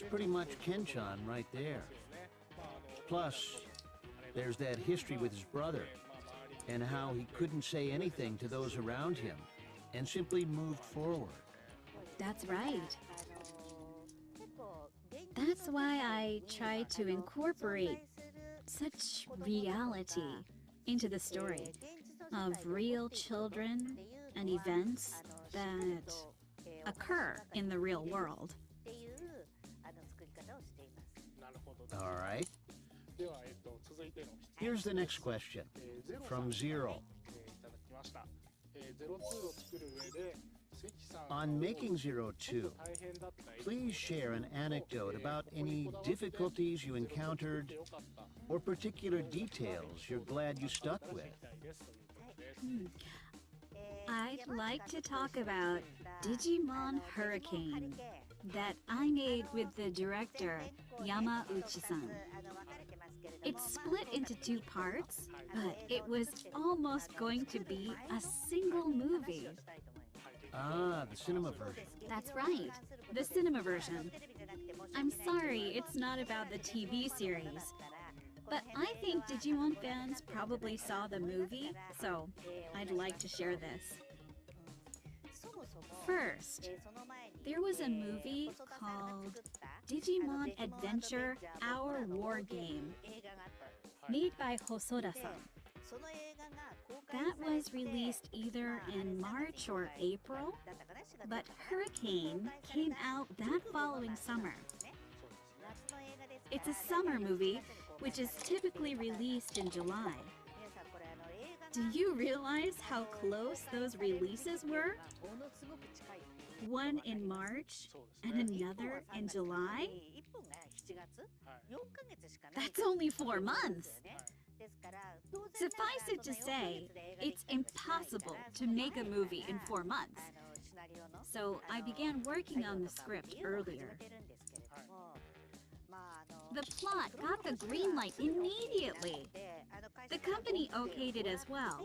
That's pretty much Kenchan right there. Plus, there's that history with his brother, and how he couldn't say anything to those around him, and simply moved forward. That's right. That's why I try to incorporate such reality into the story of real children and events that occur in the real world. All right. Here's the next question from Zero. On making 02, please share an anecdote about any difficulties you encountered or particular details you're glad you stuck with. I'd like to talk about Digimon Hurricane that I made with the director Yamauchi-san. It's split into 2 parts, but it was almost going to be a single movie. Ah, the cinema version. That's right, the cinema version. I'm sorry, it's not about the TV series. But I think Digimon fans probably saw the movie, so I'd like to share this. First, there was a movie called Digimon Adventure Our War Game, made by Hosoda-san. That was released either in March or April, but Hurricane came out that following summer. It's a summer movie, which is typically released in July. Do you realize how close those releases were? One in March and another in July? That's only 4 months! Suffice it to say, it's impossible to make a movie in 4 months. So I began working on the script earlier. The plot got the green light immediately. The company okayed it as well.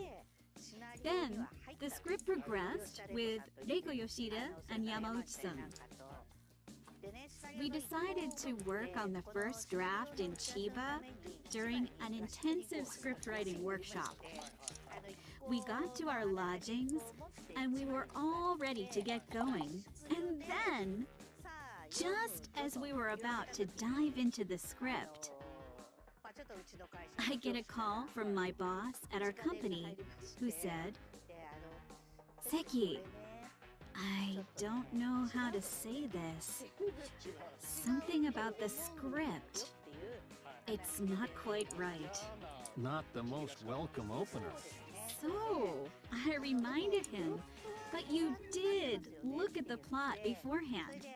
Then, the script progressed with Reiko Yoshida and Yamauchi-san. We decided to work on the first draft in Chiba during an intensive script writing workshop. We got to our lodgings, and we were all ready to get going. And then, just as we were about to dive into the script, I get a call from my boss at our company who said, "Seki, I don't know how to say this. Something about the script. It's not quite right." Not the most welcome opener. So, I reminded him, "But you did look at the plot beforehand.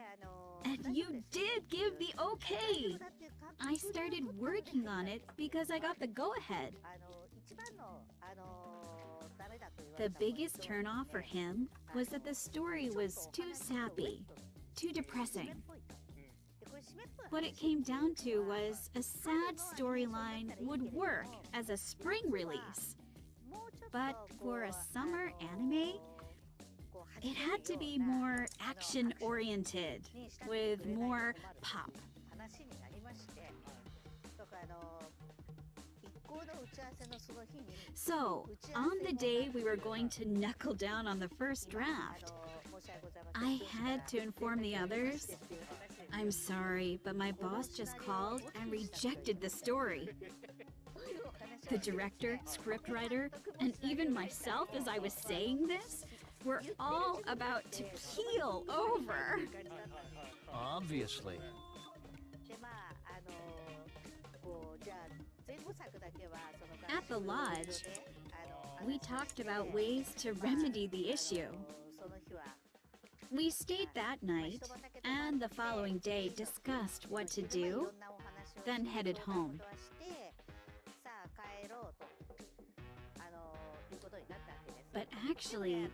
And you did give the okay." I started working on it because I got the go-ahead. The biggest turnoff for him was that the story was too sappy, too depressing. What it came down to was a sad storyline would work as a spring release. But for a summer anime, it had to be more action-oriented, with more pop. So, on the day we were going to knuckle down on the first draft, I had to inform the others, "I'm sorry, but my boss just called and rejected the story." The director, scriptwriter, and even myself as I was saying this, were all about to keel over. Obviously. At the lodge, we talked about ways to remedy the issue. We stayed that night, and the following day discussed what to do, then headed home. But actually,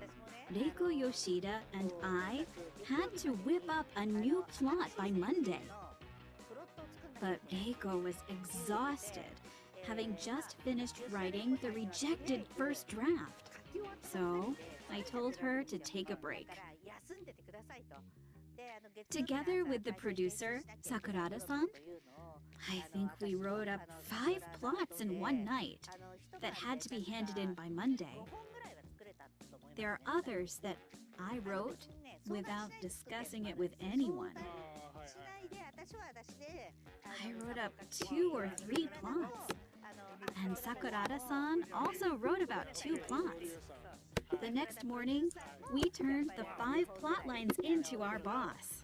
Reiko Yoshida and I had to whip up a new plot by Monday. But Reiko was exhausted, having just finished writing the rejected first draft. So I told her to take a break. Together with the producer, Sakurada-san, I think we wrote up 5 plots in one night that had to be handed in by Monday. There are others that I wrote without discussing it with anyone. I wrote up 2 or 3 plots, and Sakurada-san also wrote about 2 plots. The next morning, we turned the 5 plot lines into our boss.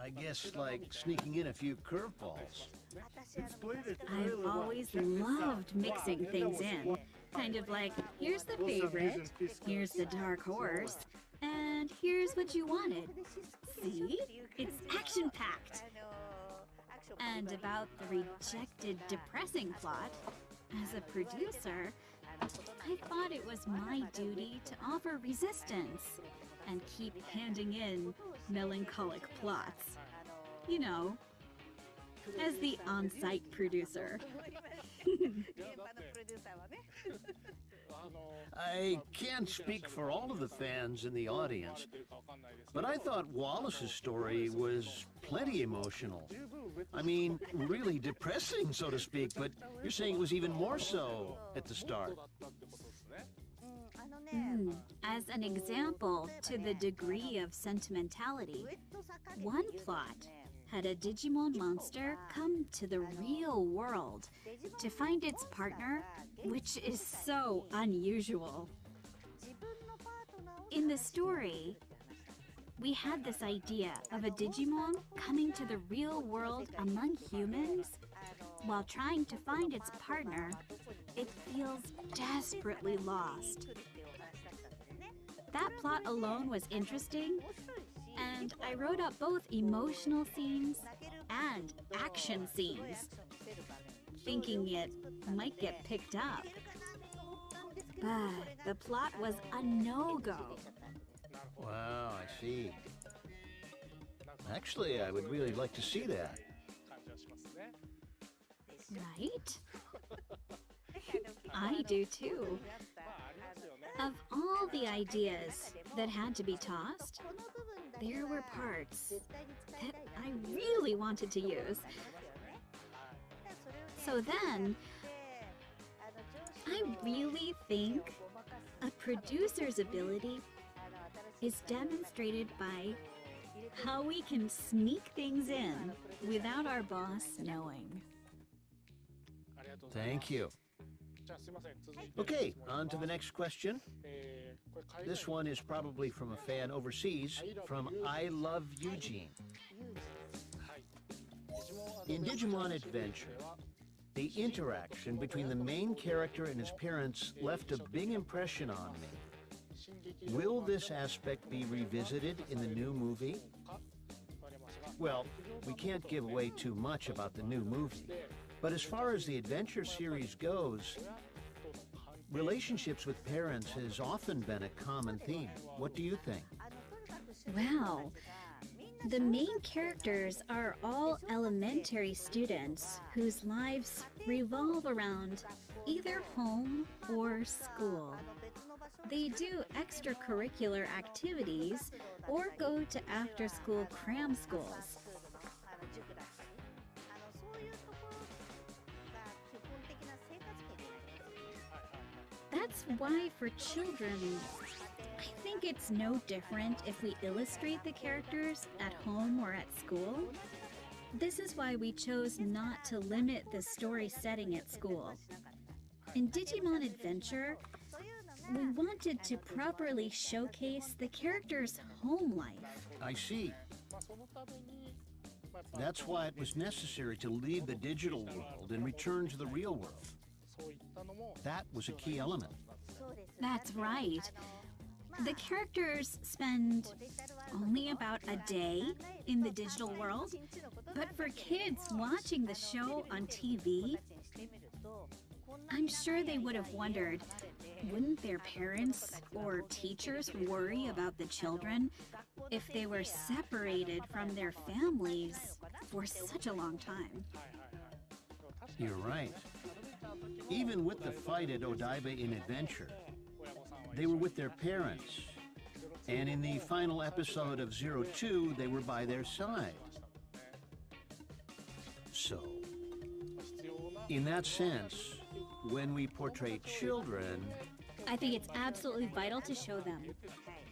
I guess like sneaking in a few curveballs. I've always loved mixing things in. Kind of like, here's the favorite, here's the dark horse, and here's what you wanted. See? It's action-packed. And about the rejected depressing plot, as a producer, I thought it was my duty to offer resistance and keep handing in melancholic plots. You know, as the on-site producer. I can't speak for all of the fans in the audience, but I thought Wallace's story was plenty emotional. I mean, really depressing, so to speak, but you're saying it was even more so at the start. As an example to the degree of sentimentality, one plot had a Digimon monster come to the real world to find its partner, which is so unusual. In the story, we had this idea of a Digimon coming to the real world among humans while trying to find its partner. It feels desperately lost. That plot alone was interesting, and I wrote up both emotional scenes and action scenes, thinking it might get picked up. But the plot was a no-go. Wow, I see. Actually, I would really like to see that. Right? I do too. Of all the ideas that had to be tossed, there were parts that I really wanted to use. So then, I really think a producer's ability is demonstrated by how we can sneak things in without our boss knowing. Thank you. Okay, on to the next question. This one is probably from a fan overseas, from I Love Eugene. In Digimon Adventure, the interaction between the main character and his parents left a big impression on me. Will this aspect be revisited in the new movie? Well, we can't give away too much about the new movie, but as far as the adventure series goes, relationships with parents has often been a common theme. What do you think? Well, the main characters are all elementary students whose lives revolve around either home or school. They do extracurricular activities or go to after-school cram schools. That's why for children, I think it's no different if we illustrate the characters at home or at school. This is why we chose not to limit the story setting at school. In Digimon Adventure, we wanted to properly showcase the characters' home life. I see. That's why it was necessary to leave the digital world and return to the real world. That was a key element. That's right. The characters spend only about a day in the digital world, but for kids watching the show on TV, I'm sure they would have wondered, wouldn't their parents or teachers worry about the children if they were separated from their families for such a long time? You're right. Even with the fight at Odaiba in Adventure, they were with their parents. And in the final episode of Zero Two, they were by their side. So, in that sense, when we portray children... I think it's absolutely vital to show them.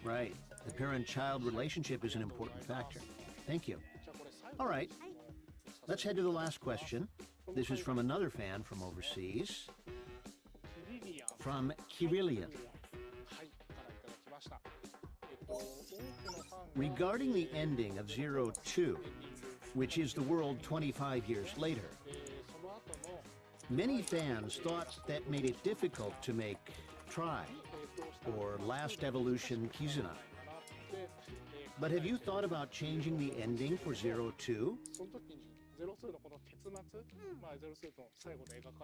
Right. The parent-child relationship is an important factor. Thank you. All right. Let's head to the last question. This is from another fan from overseas. From Kirillian. Regarding the ending of Zero Two, which is the world 25 years later, many fans thought that made it difficult to make Try or Last Evolution Kizuna. But have you thought about changing the ending for Zero Two?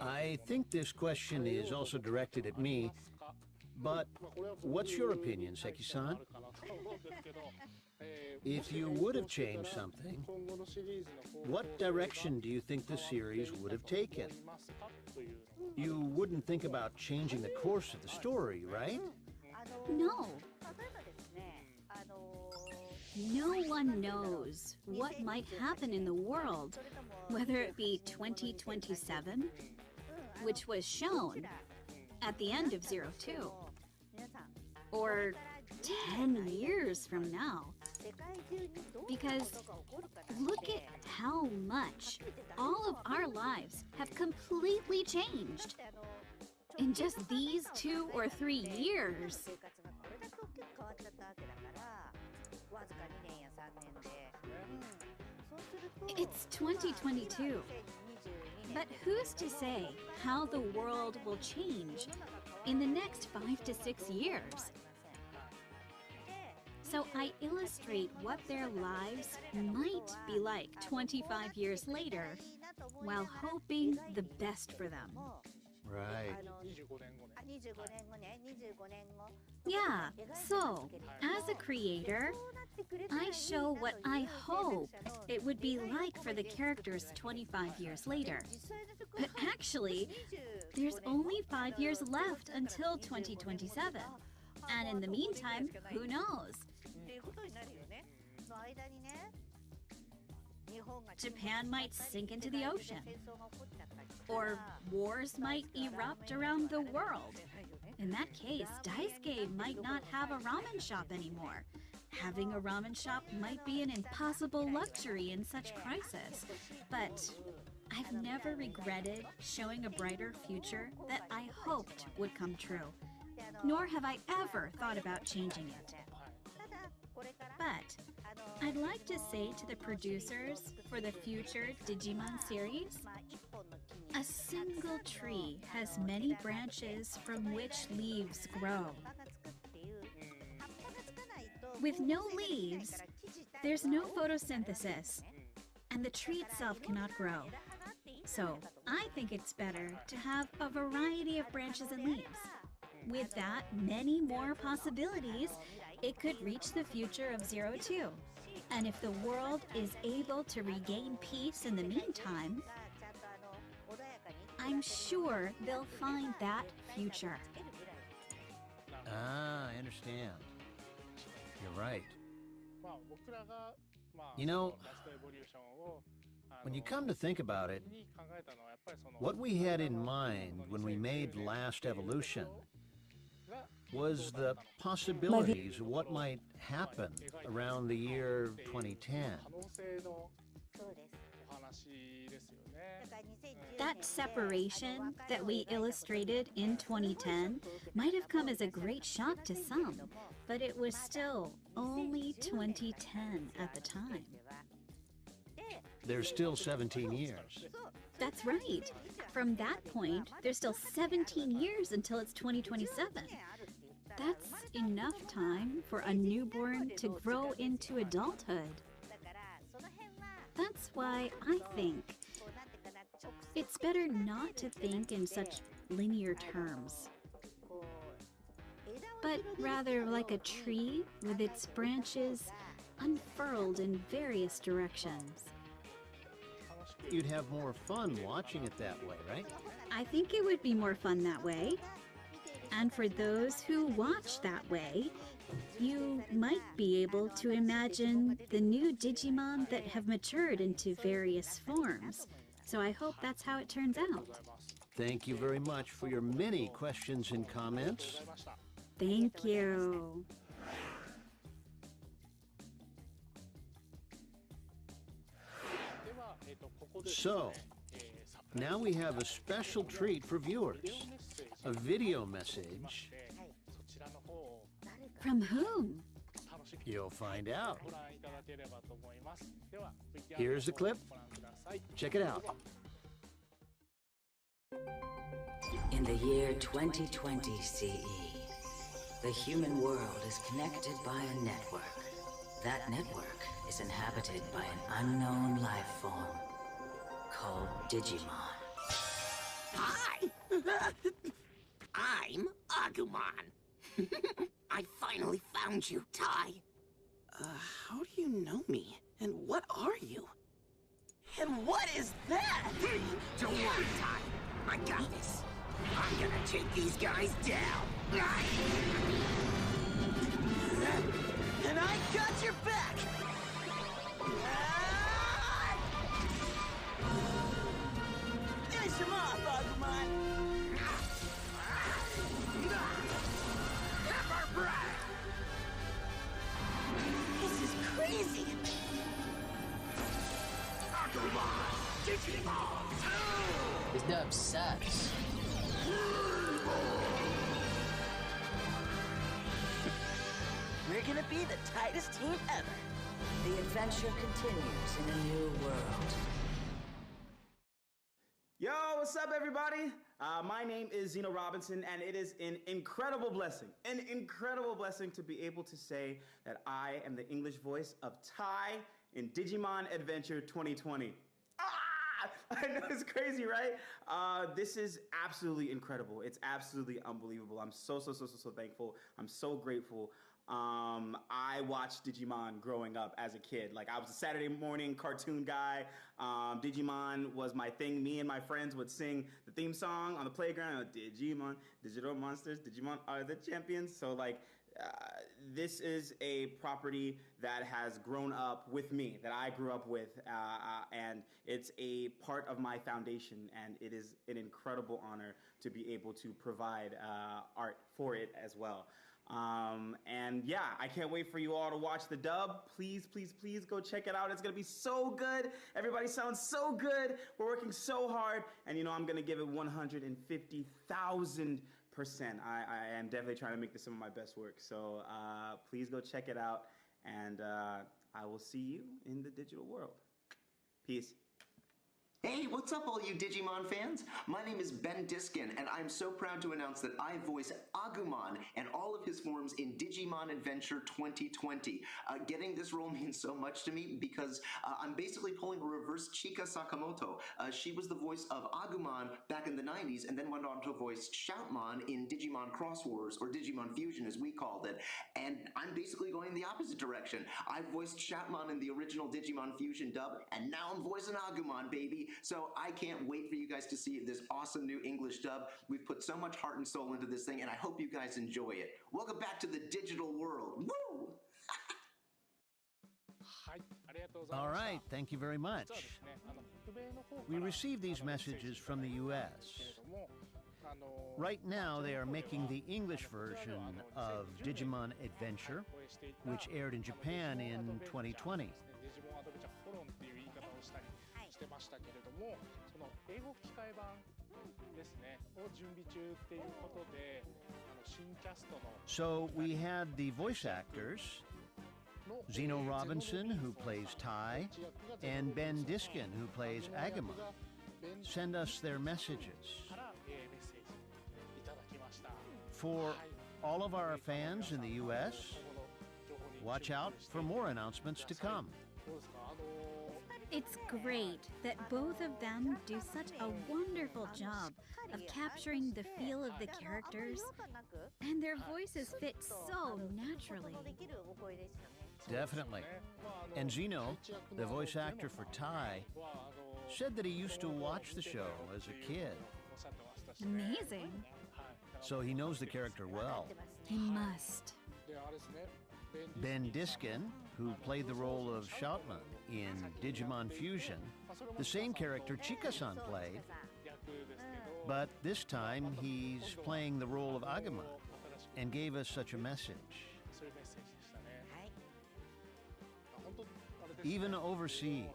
I think this question is also directed at me, but what's your opinion, Seki-san? If you would have changed something, what direction do you think the series would have taken? You wouldn't think about changing the course of the story, right? No. No one knows what might happen in the world, whether it be 2027, which was shown at the end of Zero Two, or 10 years from now. Because look at how much all of our lives have completely changed in just these 2 or 3 years. It's 2022. But who's to say how the world will change in the next 5 to 6 years? So I illustrate what their lives might be like 25 years later, while hoping the best for them. Right. Yeah, so as a creator, I show what I hope it would be like for the characters 25 years later. But actually, there's only 5 years left until 2027. And in the meantime, who knows? Japan might sink into the ocean. Or wars might erupt around the world. In that case, Daisuke might not have a ramen shop anymore. Having a ramen shop might be an impossible luxury in such crisis. But I've never regretted showing a brighter future that I hoped would come true. Nor have I ever thought about changing it. But I'd like to say to the producers for the future Digimon series, a single tree has many branches from which leaves grow. With no leaves, there's no photosynthesis, and the tree itself cannot grow. So I think it's better to have a variety of branches and leaves. With that, many more possibilities, it could reach the future of Zero Two. And if the world is able to regain peace in the meantime, I'm sure they'll find that future. Ah, I understand. You're right. You know, when you come to think about it, what we had in mind when we made Last Evolution was the possibilities of what might happen around the year 2010. That separation that we illustrated in 2010 might have come as a great shock to some, but it was still only 2010 at the time. There's still 17 years. That's right. From that point, there's still 17 years until it's 2027. That's enough time for a newborn to grow into adulthood. That's why I think it's better not to think in such linear terms, but rather like a tree with its branches unfurled in various directions. You'd have more fun watching it that way, right? I think it would be more fun that way. And for those who watch that way, you might be able to imagine the new Digimon that have matured into various forms. So I hope that's how it turns out. Thank you very much for your many questions and comments. Thank you. So, now we have a special treat for viewers. A video message. From whom? You'll find out. Here's the clip. Check it out. In the year 2020 CE, the human world is connected by a network. That network is inhabited by an unknown life form called Digimon. Hi! I'm Agumon. I finally found you, Tai. How do you know me? And what are you? And what is that? Don't worry, Tai. I got this. I'm gonna take these guys down. And I got your back! Finish him off, Agumon! Never breath! This is crazy! Agumon! Digimon! This dub sucks. We're gonna be the tightest team ever. The adventure continues in a new world. Yo, what's up, everybody? My name is Zeno Robinson, and it is an incredible blessing to be able to say that I am the English voice of Tai in Digimon Adventure 2020. I know, it's crazy, right? This is absolutely incredible. It's absolutely unbelievable. I'm so thankful. I'm so grateful. I watched Digimon growing up as a kid. Like, I was a Saturday morning cartoon guy. Digimon was my thing. Me and my friends would sing the theme song on the playground. Digimon, digital monsters, Digimon are the champions. So, like, this is a property that has grown up with me, that I grew up with, and it's a part of my foundation, and it is an incredible honor to be able to provide art for it as well. And yeah, I can't wait for you all to watch the dub. Please go check it out. It's gonna be so good. Everybody sounds so good. We're working so hard, and you know, I'm gonna give it 150,000%. I am definitely trying to make this some of my best work. So please go check it out, and I will see you in the digital world. Peace. Hey, what's up all you Digimon fans? My name is Ben Diskin, and I'm so proud to announce that I voice Agumon and all of his forms in Digimon Adventure 2020. Getting this role means so much to me because I'm basically pulling a reverse Chika Sakamoto. She was the voice of Agumon back in the 90s and then went on to voice Shoutmon in Digimon Cross Wars, or Digimon Fusion as we called it. And I'm basically going the opposite direction. I voiced Shoutmon in the original Digimon Fusion dub, and now I'm voicing Agumon, baby. So I can't wait for you guys to see this awesome new English dub. We've put so much heart and soul into this thing, and I hope you guys enjoy it. Welcome back to the digital world. Woo! All right, thank you very much. We received these messages from the U.S. Right now, they are making the English version of Digimon Adventure, which aired in Japan in 2020. So we had the voice actors, Zeno Robinson, who plays Tai, and Ben Diskin, who plays Agumon, send us their messages. For all of our fans in the U.S., watch out for more announcements to come. It's great that both of them do such a wonderful job of capturing the feel of the characters, and their voices fit so naturally. Definitely. And Zeno, the voice actor for Tai, said that he used to watch the show as a kid. Amazing. So he knows the character well. He must. Ben Diskin, who played the role of Shoutman in Digimon Fusion, the same character Chika-san played, but this time he's playing the role of Agumon and gave us such a message. Even overseas,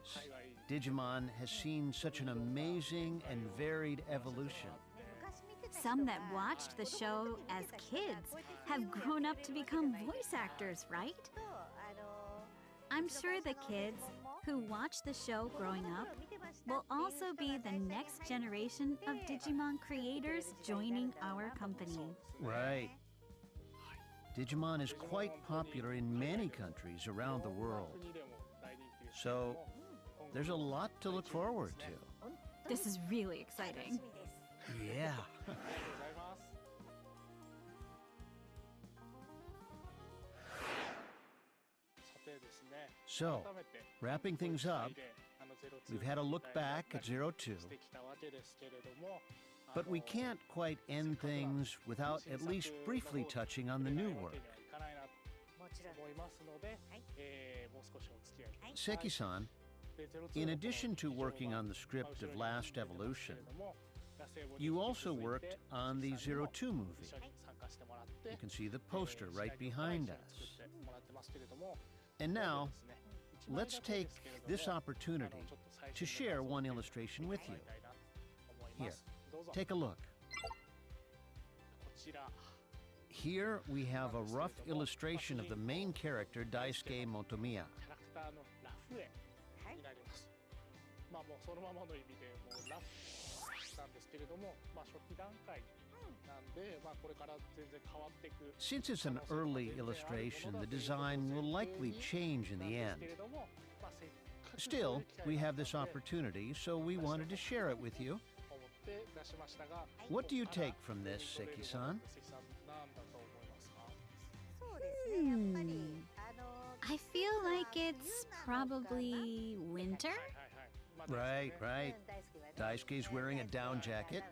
Digimon has seen such an amazing and varied evolution. Some that watched the show as kids have grown up to become voice actors, right? I'm sure the kids who watch the show growing up will also be the next generation of Digimon creators joining our company. Right. Digimon is quite popular in many countries around the world. So, there's a lot to look forward to. This is really exciting. Yeah. So, wrapping things up, we've had a look back at 02, but we can't quite end things without at least briefly touching on the new work. Seki-san, in addition to working on the script of Last Evolution, you also worked on the 02 movie. You can see the poster right behind us. And now, let's take this opportunity to share one illustration with you. Here, take a look. Here we have a rough illustration of the main character, Daisuke Motomiya. Since it's an early illustration, the design will likely change in the end. Still, we have this opportunity, so we wanted to share it with you. What do you take from this, Seki-san? I feel like it's probably winter? Right. Daisuke's wearing a down jacket.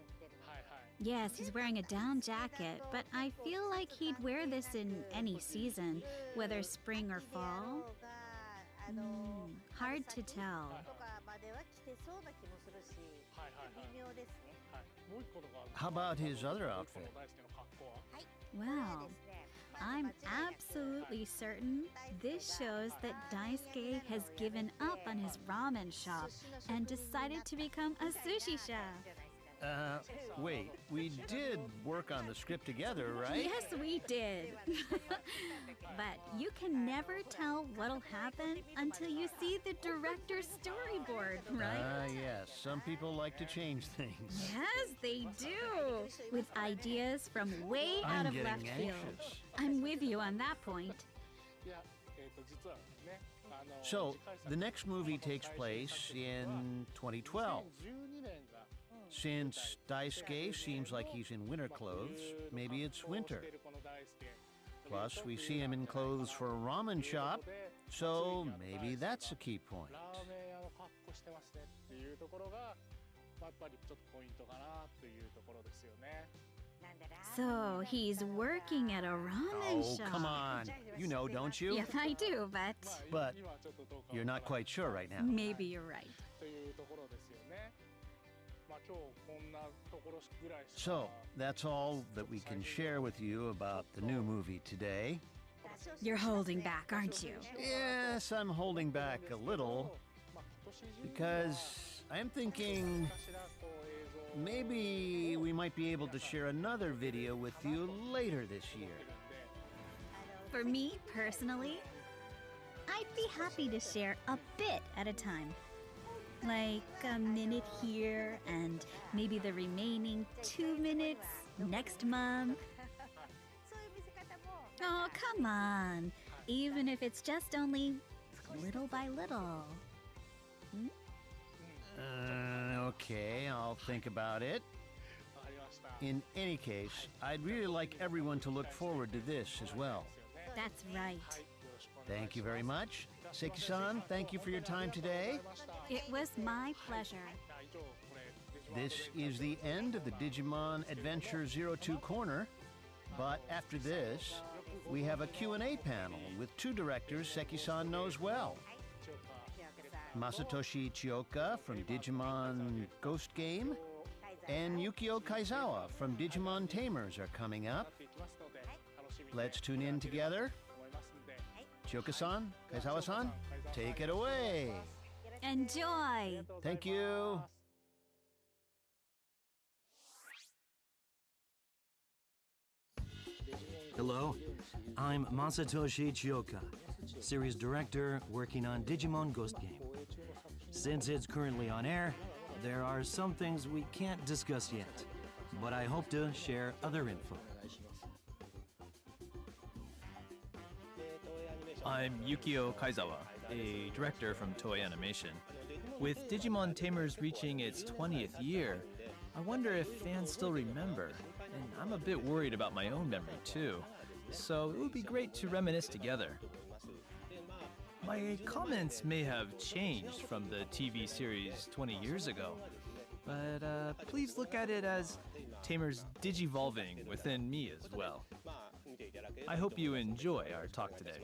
Yes, he's wearing a down jacket, but I feel like he'd wear this in any season, whether spring or fall. Hard to tell. How about his other outfit? Well, I'm absolutely certain this shows that Daisuke has given up on his ramen shop and decided to become a sushi chef. Wait, we did work on the script together, right? Yes, we did. But you can never tell what'll happen until you see the director's storyboard, right? Yes. Some people like to change things. Yes, they do. With ideas from way out of left field. I'm with you on that point. So, the next movie takes place in 2012. Since Daisuke seems like he's in winter clothes, maybe it's winter. Plus, we see him in clothes for a ramen shop, so maybe that's a key point. So, he's working at a ramen shop. Oh, come on. You know, don't you? Yes, I do, but... But you're not quite sure right now. Maybe you're right. So, that's all that we can share with you about the new movie today. You're holding back, aren't you? Yes, I'm holding back a little because I'm thinking maybe we might be able to share another video with you later this year. For me, personally, I'd be happy to share a bit at a time. Like a minute here and maybe the remaining 2 minutes next month. Oh, come on. Even if it's just only little by little. Okay, I'll think about it. In any case, I'd really like everyone to look forward to this as well. That's right. Thank you very much. Seki-san, thank you for your time today. It was my pleasure. This is the end of the Digimon Adventure 02 Corner, but after this, we have a Q&A panel with two directors Seki-san knows well. Masatoshi Chioka from Digimon Ghost Game and Yukio Kaizawa from Digimon Tamers are coming up. Let's tune in together. Chioka-san, Kaizawa-san, take it away. Enjoy! Thank you. Hello, I'm Masatoshi Chioka, series director working on Digimon Ghost Game. Since it's currently on air, there are some things we can't discuss yet, but I hope to share other info. I'm Yukio Kaizawa, a director from Toei Animation. With Digimon Tamers reaching its 20th year, I wonder if fans still remember, and I'm a bit worried about my own memory too, so it would be great to reminisce together. My comments may have changed from the TV series 20 years ago, but please look at it as Tamers digivolving within me as well. I hope you enjoy our talk today.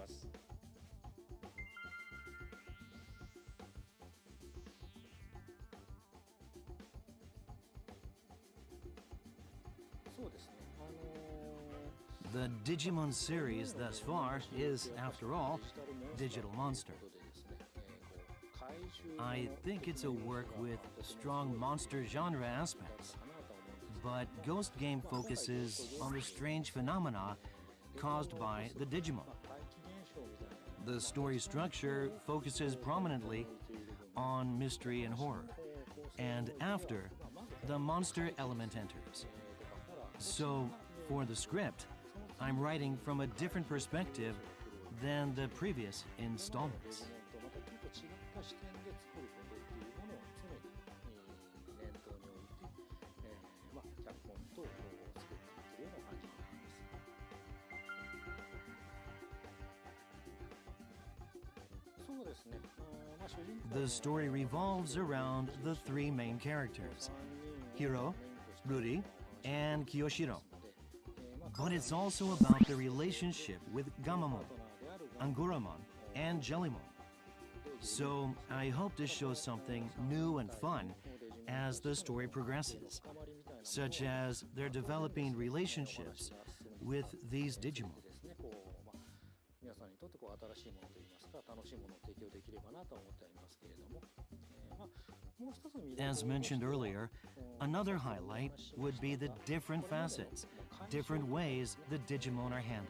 The Digimon series thus far is, after all, Digital Monster. I think it's a work with strong monster genre aspects, but Ghost Game focuses on the strange phenomena caused by the Digimon. The story structure focuses prominently on mystery and horror, and after, the monster element enters. So, for the script, I'm writing from a different perspective than the previous installments. The story revolves around the three main characters, Hiro, Ruri, and Kiyoshiro. But it's also about the relationship with Gamamon, Angoramon, and Jellymon. So I hope to show something new and fun as the story progresses, such as their developing relationships with these Digimon. As mentioned earlier, another highlight would be the different facets, different ways the Digimon are handled,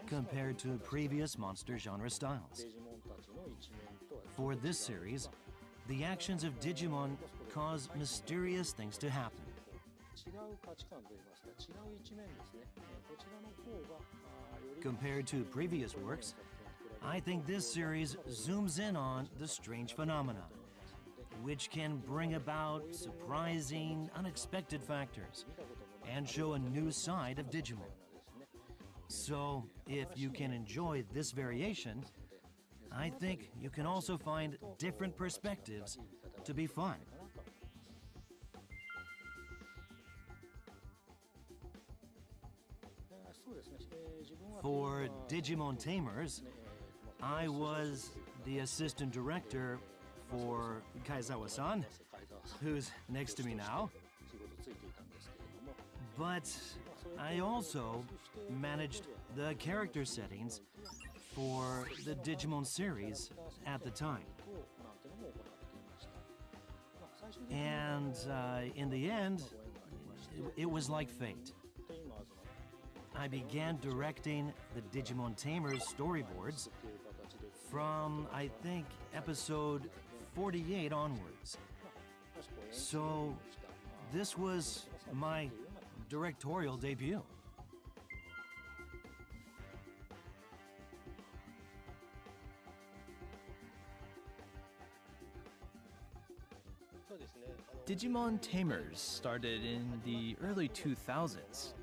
compared to previous monster genre styles. For this series, the actions of Digimon cause mysterious things to happen. Compared to previous works, I think this series zooms in on the strange phenomena, which can bring about surprising, unexpected factors and show a new side of Digimon. So, if you can enjoy this variation, I think you can also find different perspectives to be fun. For Digimon Tamers, I was the assistant director for Kaizawa-san, who's next to me now. But I also managed the character settings for the Digimon series at the time. And in the end, it was like fate. I began directing the Digimon Tamers storyboards from, I think, episode 48 onwards. So this was my directorial debut. Digimon Tamers started in the early 2000s.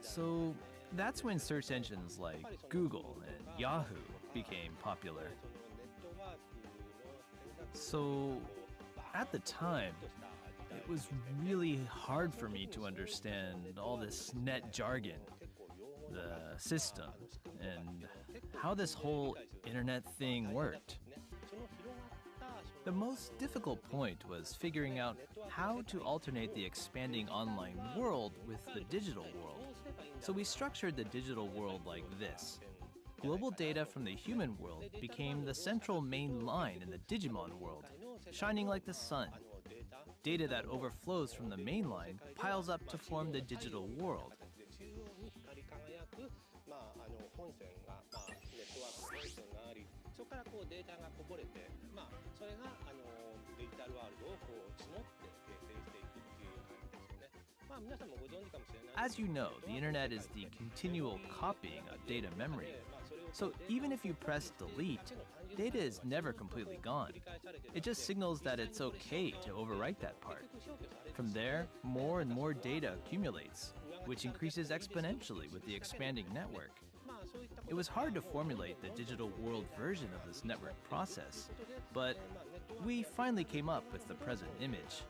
So that's when search engines like Google and Yahoo became popular. So at the time, it was really hard for me to understand all this net jargon, the system, and how this whole internet thing worked. The most difficult point was figuring out how to alternate the expanding online world with the digital world. So we structured the digital world like this. Global data from the human world became the central main line in the Digimon world, shining like the sun. Data that overflows from the main line piles up to form the digital world. As you know, the internet is the continual copying of data memory. So even if you press delete, data is never completely gone. It just signals that it's okay to overwrite that part. From there, more and more data accumulates, which increases exponentially with the expanding network. It was hard to formulate the digital world version of this network process, but we finally came up with the present image.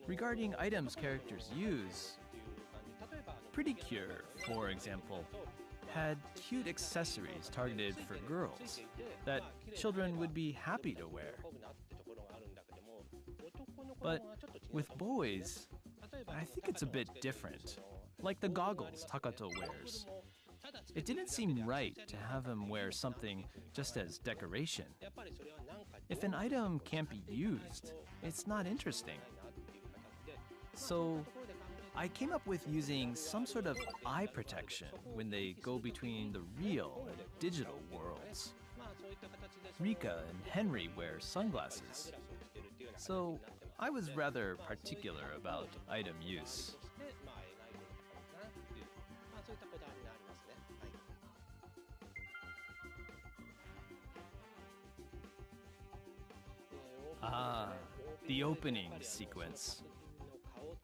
Regarding items characters use, Pretty Cure, for example, had cute accessories targeted for girls that children would be happy to wear. But with boys, I think it's a bit different, like the goggles Takato wears. It didn't seem right to have him wear something just as decoration. If an item can't be used, it's not interesting. So I came up with using some sort of eye protection when they go between the real and digital worlds. Rika and Henry wear sunglasses. So I was rather particular about item use. Ah, the opening sequence.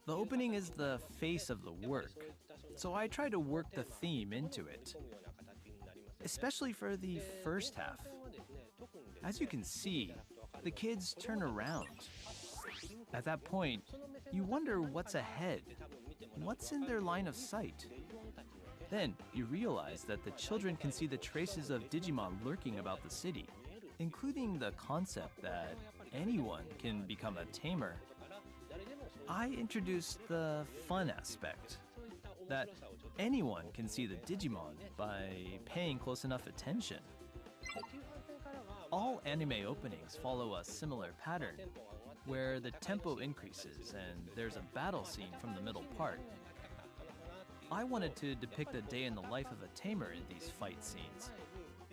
The opening is the face of the work, so I try to work the theme into it, especially for the first half. As you can see, the kids turn around. At that point, you wonder what's ahead, what's in their line of sight. Then you realize that the children can see the traces of Digimon lurking about the city, including the concept that anyone can become a tamer. I introduced the fun aspect, that anyone can see the Digimon by paying close enough attention. All anime openings follow a similar pattern, where the tempo increases and there's a battle scene from the middle part. I wanted to depict a day in the life of a tamer in these fight scenes.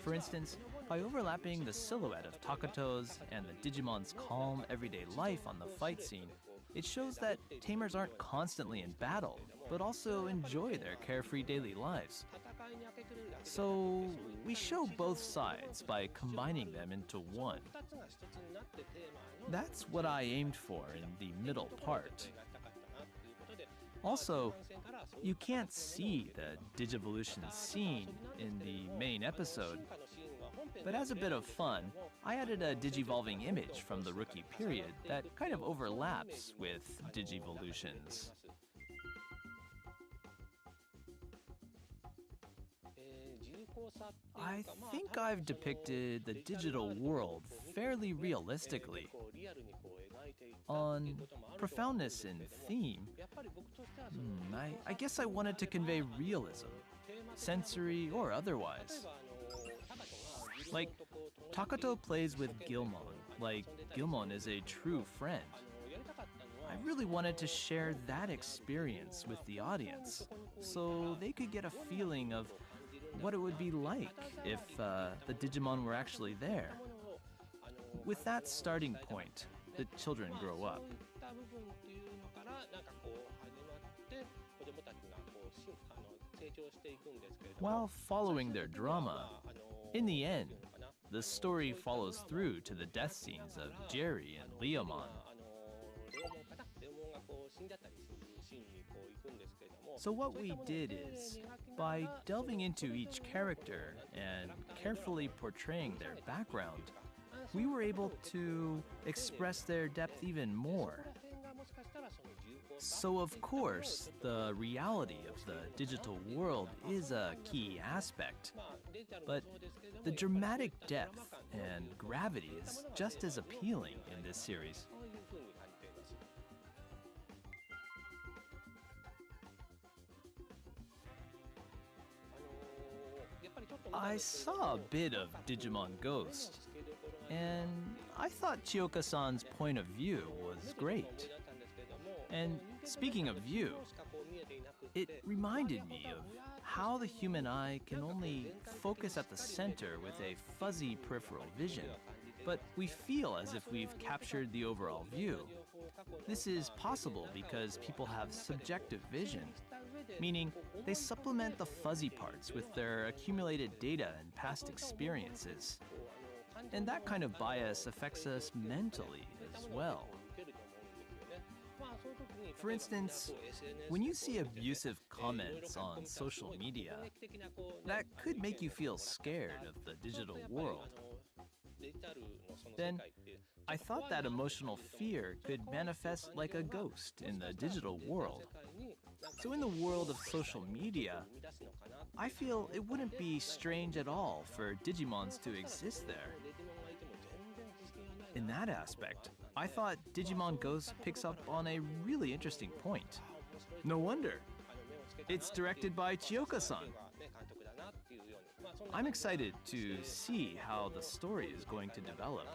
For instance, by overlapping the silhouette of Takato's and the Digimon's calm, everyday life on the fight scene, it shows that tamers aren't constantly in battle, but also enjoy their carefree daily lives. So we show both sides by combining them into one. That's what I aimed for in the middle part. Also, you can't see the Digivolution scene in the main episode, but as a bit of fun, I added a Digivolving image from the rookie period that kind of overlaps with Digivolutions. I think I've depicted the digital world fairly realistically. On profoundness and theme, I guess I wanted to convey realism, sensory or otherwise. Like, Takato plays with Gilmon, like Gilmon is a true friend. I really wanted to share that experience with the audience, so they could get a feeling of what it would be like if the Digimon were actually there. With that starting point, the children grow up. While following their drama, in the end, the story follows through to the death scenes of Jerry and Leomon. So what we did is, by delving into each character and carefully portraying their background, we were able to express their depth even more. So of course, the reality of the digital world is a key aspect, but the dramatic depth and gravity is just as appealing in this series. I saw a bit of Digimon Ghost, and I thought Chioka-san's point of view was great. And speaking of view, it reminded me of how the human eye can only focus at the center with a fuzzy peripheral vision, but we feel as if we've captured the overall view. This is possible because people have subjective vision, meaning they supplement the fuzzy parts with their accumulated data and past experiences. And that kind of bias affects us mentally as well. For instance, when you see abusive comments on social media, that could make you feel scared of the digital world. Then, I thought that emotional fear could manifest like a ghost in the digital world. So in the world of social media, I feel it wouldn't be strange at all for Digimons to exist there. In that aspect, I thought Digimon Ghost picks up on a really interesting point. No wonder. It's directed by Chioka-san. I'm excited to see how the story is going to develop.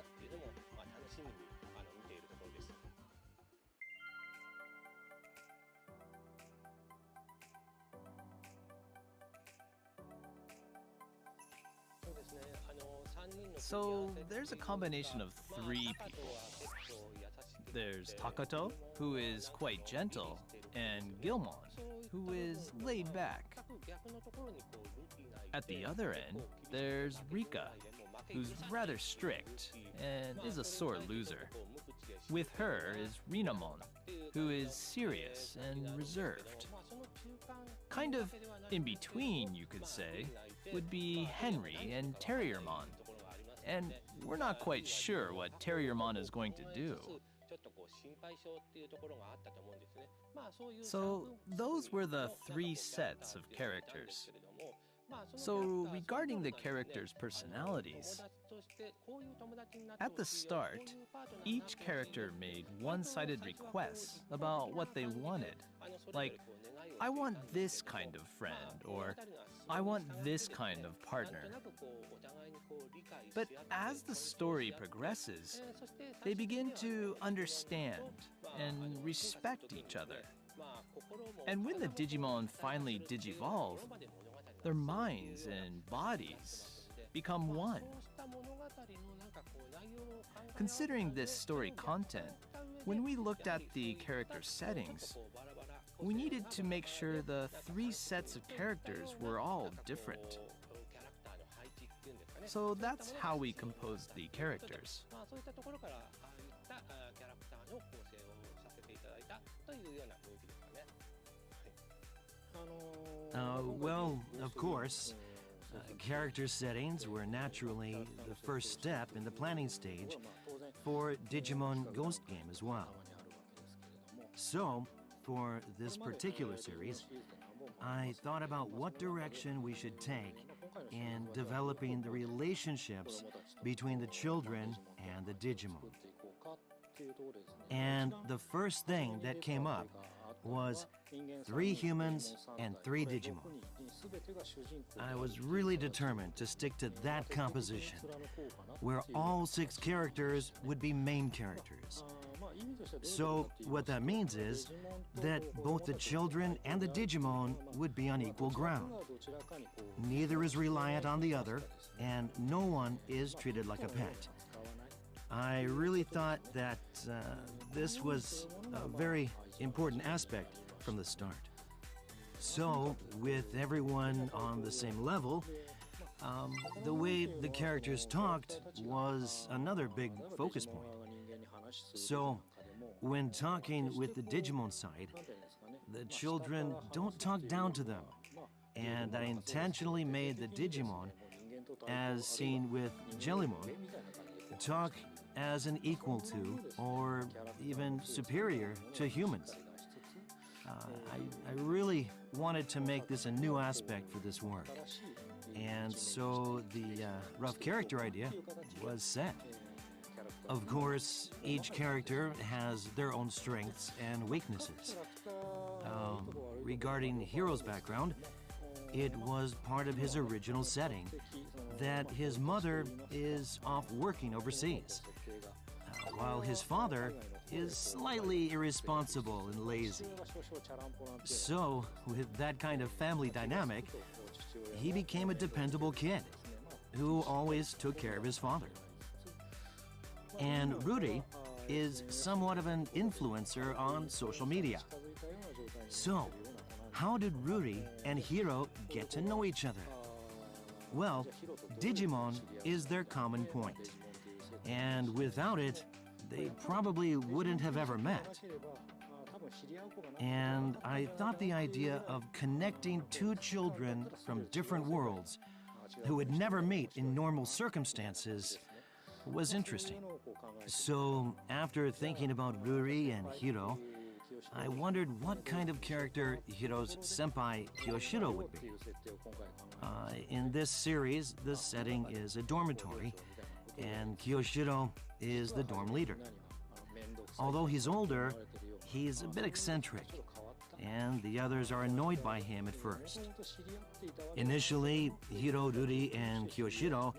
So there's a combination of three people. There's Takato, who is quite gentle, and Gilmon, who is laid back. At the other end, there's Rika, who's rather strict and is a sore loser. With her is Rinamon, who is serious and reserved. Kind of in between, you could say, would be Henry and Terriermon. And we're not quite sure what Terriermon is going to do. So those were the three sets of characters. So regarding the characters' personalities, at the start, each character made one-sided requests about what they wanted. Like, I want this kind of friend, or I want this kind of partner. But as the story progresses, they begin to understand and respect each other. And when the Digimon finally digivolve, their minds and bodies become one. Considering this story content, when we looked at the character settings, we needed to make sure the three sets of characters were all different. So that's how we composed the characters. Well, of course, character settings were naturally the first step in the planning stage for Digimon Ghost Game as well. So, for this particular series, I thought about what direction we should take in developing the relationships between the children and the Digimon. And the first thing that came up was 3 humans and 3 Digimon. I was really determined to stick to that composition, where all 6 characters would be main characters. So what that means is that both the children and the Digimon would be on equal ground. Neither is reliant on the other, and no one is treated like a pet. I really thought that this was a very important aspect from the start. So, with everyone on the same level, the way the characters talked was another big focus point. So, when talking with the Digimon side, the children don't talk down to them. And I intentionally made the Digimon, as seen with Jellymon, talk as an equal to, or even superior to humans. I really wanted to make this a new aspect for this work. And so the rough character idea was set. Of course, each character has their own strengths and weaknesses. Regarding Hiro's background, it was part of his original setting that his mother is off working overseas, while his father is slightly irresponsible and lazy. So, with that kind of family dynamic, he became a dependable kid who always took care of his father. And Rudy is somewhat of an influencer on social media. So, how did Rudy and Hiro get to know each other? Well, Digimon is their common point, and without it, they probably wouldn't have ever met. And I thought the idea of connecting two children from different worlds who would never meet in normal circumstances was interesting. So, after thinking about Ruri and Hiro, I wondered what kind of character Hiro's senpai Kyoshiro would be. In this series, the setting is a dormitory, and Kyoshiro is the dorm leader. Although he's older, he's a bit eccentric, and the others are annoyed by him at first. Initially, Hiro, Ruri, and Kyoshiro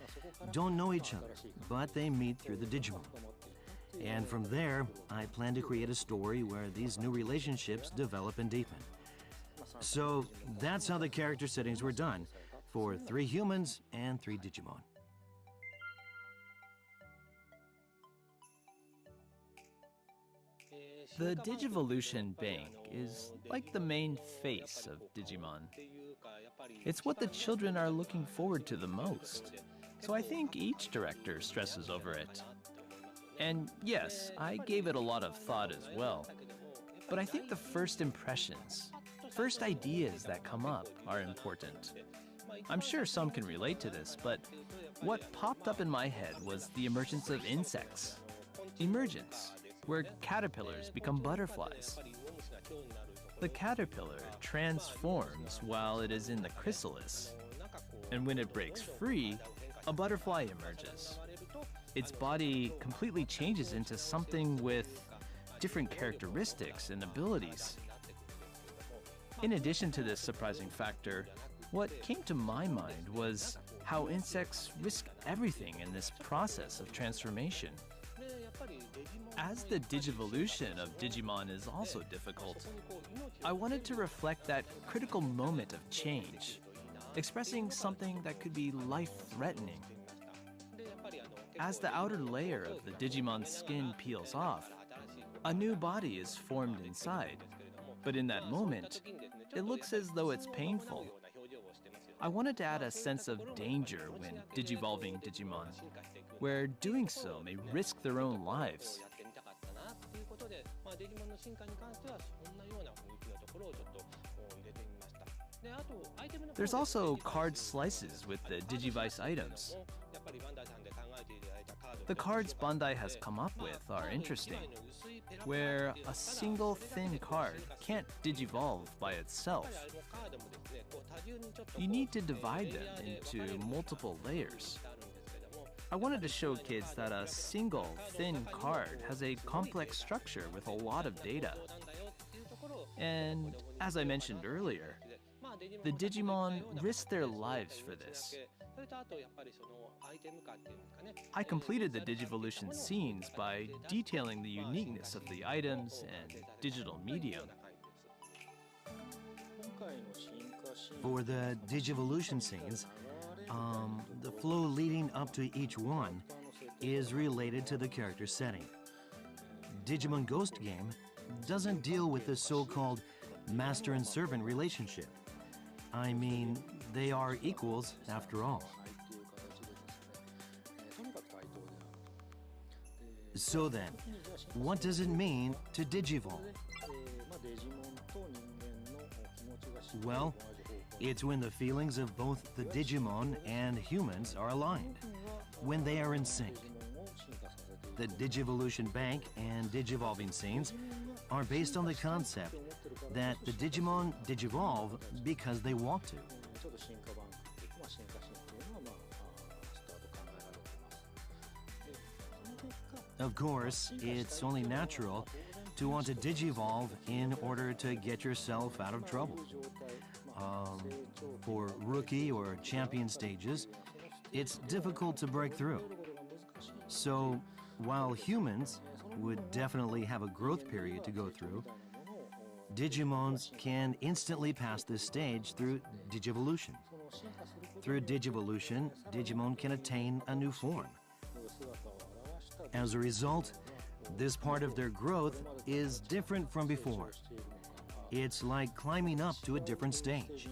don't know each other, but they meet through the Digimon. And from there, I plan to create a story where these new relationships develop and deepen. So that's how the character settings were done, for 3 humans and 3 Digimon. The Digivolution Bank is like the main face of Digimon. It's what the children are looking forward to the most, so I think each director stresses over it. And yes, I gave it a lot of thought as well, but I think the first impressions, first ideas that come up are important. I'm sure some can relate to this, but what popped up in my head was the emergence of insects. Emergence, where caterpillars become butterflies. The caterpillar transforms while it is in the chrysalis, and when it breaks free, a butterfly emerges. Its body completely changes into something with different characteristics and abilities. In addition to this surprising factor, what came to my mind was how insects risk everything in this process of transformation. As the Digivolution of Digimon is also difficult, I wanted to reflect that critical moment of change, expressing something that could be life-threatening. As the outer layer of the Digimon's skin peels off, a new body is formed inside, but in that moment, it looks as though it's painful. I wanted to add a sense of danger when digivolving Digimon, where doing so may risk their own lives. There's also card slices with the Digivice items. The cards Bandai has come up with are interesting, where a single thin card can't digivolve by itself. You need to divide them into multiple layers. I wanted to show kids that a single thin card has a complex structure with a lot of data. And as I mentioned earlier, the Digimon risk their lives for this. I completed the Digivolution scenes by detailing the uniqueness of the items and digital medium. For the Digivolution scenes, the flow leading up to each one is related to the character setting. Digimon Ghost Game doesn't deal with the so-called master and servant relationship. I mean, they are equals after all. So then, what does it mean to digivolve? Well, it's when the feelings of both the Digimon and humans are aligned, when they are in sync. The Digivolution Bank and Digivolving scenes are based on the concept that the Digimon digivolve because they want to. Of course, it's only natural to want to digivolve in order to get yourself out of trouble. For rookie or champion stages, it's difficult to break through. So, while humans would definitely have a growth period to go through, Digimons can instantly pass this stage through Digivolution. Through Digivolution, Digimon can attain a new form. As a result, this part of their growth is different from before. It's like climbing up to a different stage.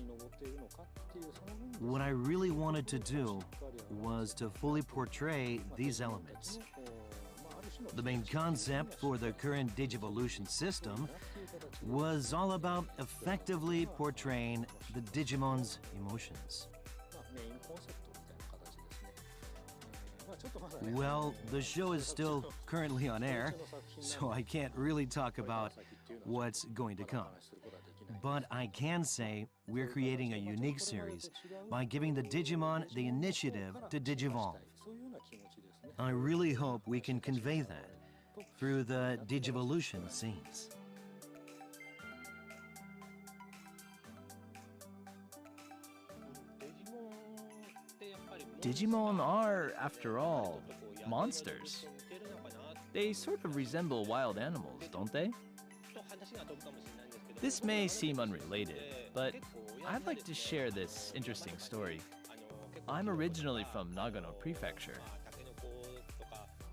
What I really wanted to do was to fully portray these elements. The main concept for the current Digivolution system was all about effectively portraying the Digimon's emotions. Well, the show is still currently on air, so I can't really talk about what's going to come. But I can say we're creating a unique series by giving the Digimon the initiative to digivolve. I really hope we can convey that through the Digivolution scenes. Digimon are, after all, monsters. They sort of resemble wild animals, don't they? This may seem unrelated, but I'd like to share this interesting story. I'm originally from Nagano Prefecture.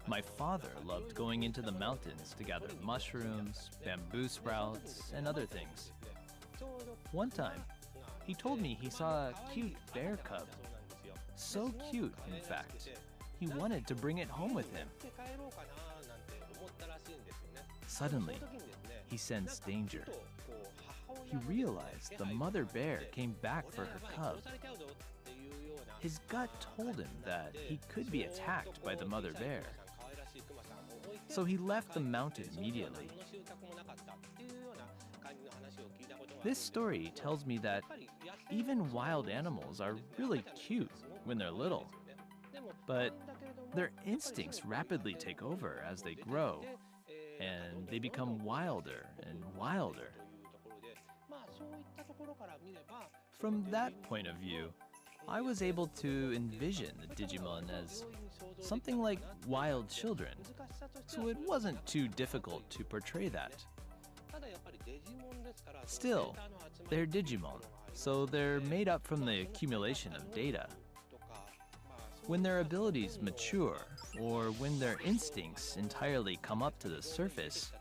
My father loved going into the mountains to gather mushrooms, bamboo sprouts, and other things. One time, he told me he saw a cute bear cub. So cute, in fact. He wanted to bring it home with him. Suddenly, he sensed danger. He realized the mother bear came back for her cub. His gut told him that he could be attacked by the mother bear. So he left the mountain immediately. This story tells me that even wild animals are really cute when they're little, but their instincts rapidly take over as they grow, and they become wilder and wilder. From that point of view, I was able to envision the Digimon as something like wild children, so it wasn't too difficult to portray that. Still, they're Digimon, so they're made up from the accumulation of data. When their abilities mature, or when their instincts entirely come up to the surface,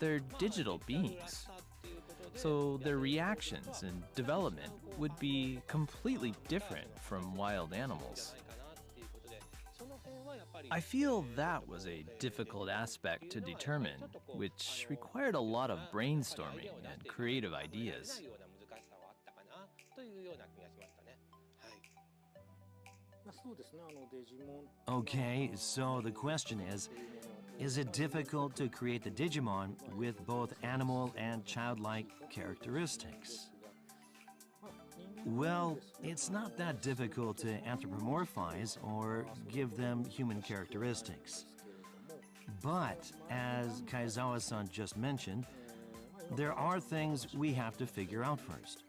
they're digital beings. So their reactions and development would be completely different from wild animals. I feel that was a difficult aspect to determine, which required a lot of brainstorming and creative ideas. Okay, so the question is it difficult to create the Digimon with both animal and childlike characteristics? Well, it's not that difficult to anthropomorphize or give them human characteristics. But, as Kaizawa-san just mentioned, there are things we have to figure out first.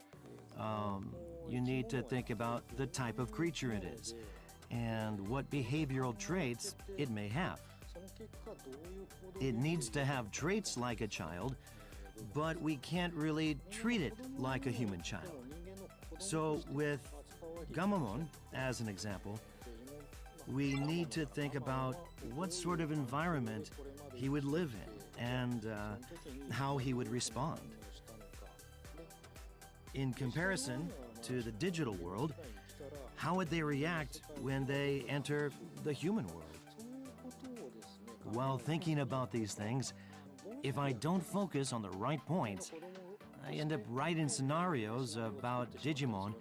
You need to think about the type of creature it is, and what behavioral traits it may have. It needs to have traits like a child, but we can't really treat it like a human child. So with Gamamon, as an example, we need to think about what sort of environment he would live in and how he would respond. In comparison to the digital world, how would they react when they enter the human world? While thinking about these things, if I don't focus on the right points, I end up writing scenarios about Digimon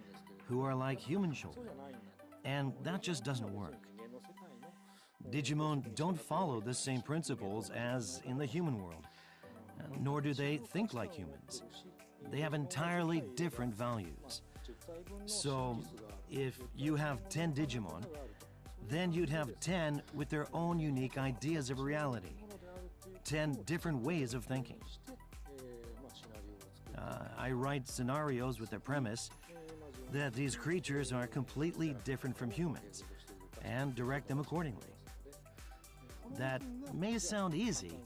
who are like human children, and that just doesn't work. Digimon don't follow the same principles as in the human world, nor do they think like humans. They have entirely different values. So, if you have 10 Digimon, then you'd have 10 with their own unique ideas of reality. 10 different ways of thinking. I write scenarios with the premise that these creatures are completely different from humans, and direct them accordingly. That may sound easy,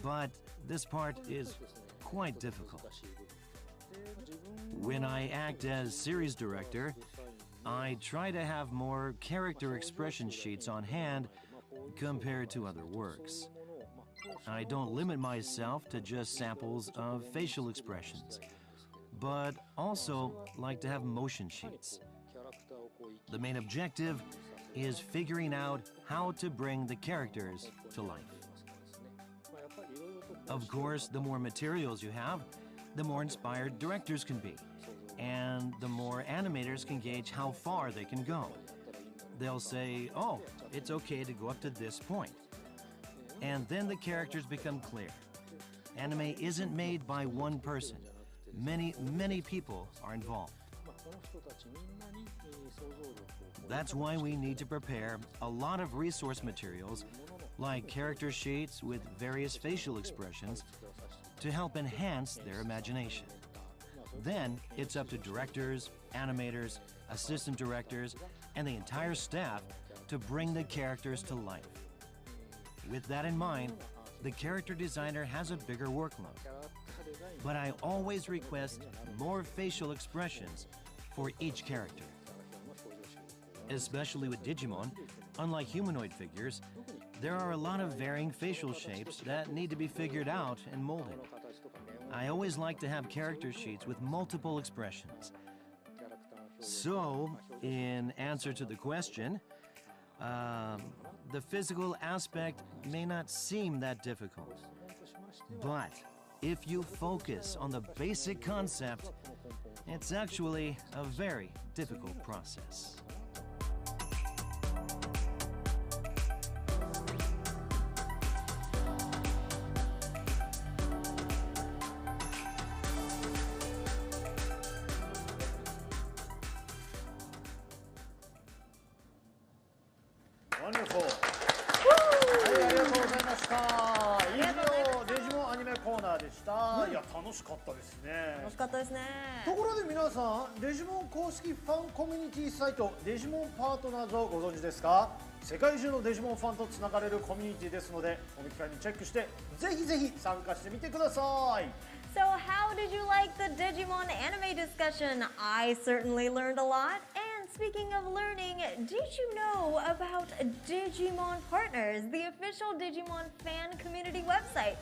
but this part is quite difficult. When I act as series director, I try to have more character expression sheets on hand compared to other works. I don't limit myself to just samples of facial expressions, but also like to have motion sheets. The main objective is figuring out how to bring the characters to life. Of course, the more materials you have, the more inspired directors can be, and the more animators can gauge how far they can go. They'll say, oh, it's okay to go up to this point. And then the characters become clear. Anime isn't made by one person. Many people are involved. That's why we need to prepare a lot of resource materials, like character sheets with various facial expressions, to help enhance their imagination. Then it's up to directors, animators, assistant directors, and the entire staff to bring the characters to life. With that in mind, the character designer has a bigger workload. But I always request more facial expressions for each character. Especially with Digimon, unlike humanoid figures, there are a lot of varying facial shapes that need to be figured out and molded. I always like to have character sheets with multiple expressions. So, in answer to the question, the physical aspect may not seem that difficult. But if you focus on the basic concept, it's actually a very difficult process. Wonderful. はい、ありがとうございました。以上、デジモンアニメコーナーでした。いや、楽しかったですね。楽しかったですね。ところで皆さん、デジモン公式ファンコミュニティサイトデジモンパートナーズをご存知ですか？世界中のデジモンファンとつながれるコミュニティですので、この機会にチェックしてぜひぜひ参加してみてください。So how did you like the Digimon anime discussion? I certainly learned a lot. And speaking of learning, did you know about Digimon Partners, the official Digimon fan community website?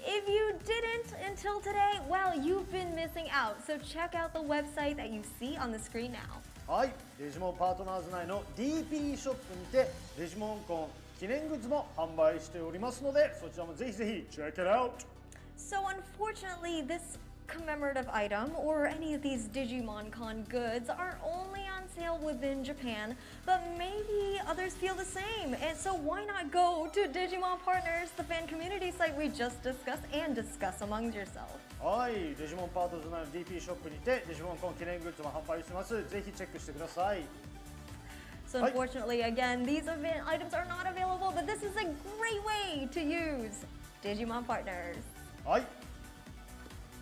If you didn't until today, well, you've been missing out. So check out the website that you see on the screen now. はい、デジモンパートナーズ内の DP ショップにてデジモンコン記念グッズも販売しておりますので、そちらもぜひぜひ check it out. So unfortunately, this commemorative item or any of these Digimon Con goods aren't only on sale within Japan, but maybe others feel the same. And so why not go to Digimon Partners, the fan community site we just discussed, and discuss among yourself. はい、デジモンパートナーズ内の DP ショップにてデジモンコン記念グッズも販売してます。ぜひチェックしてください。So unfortunately, again, these event items are not available, but this is a great way to use Digimon Partners. はい。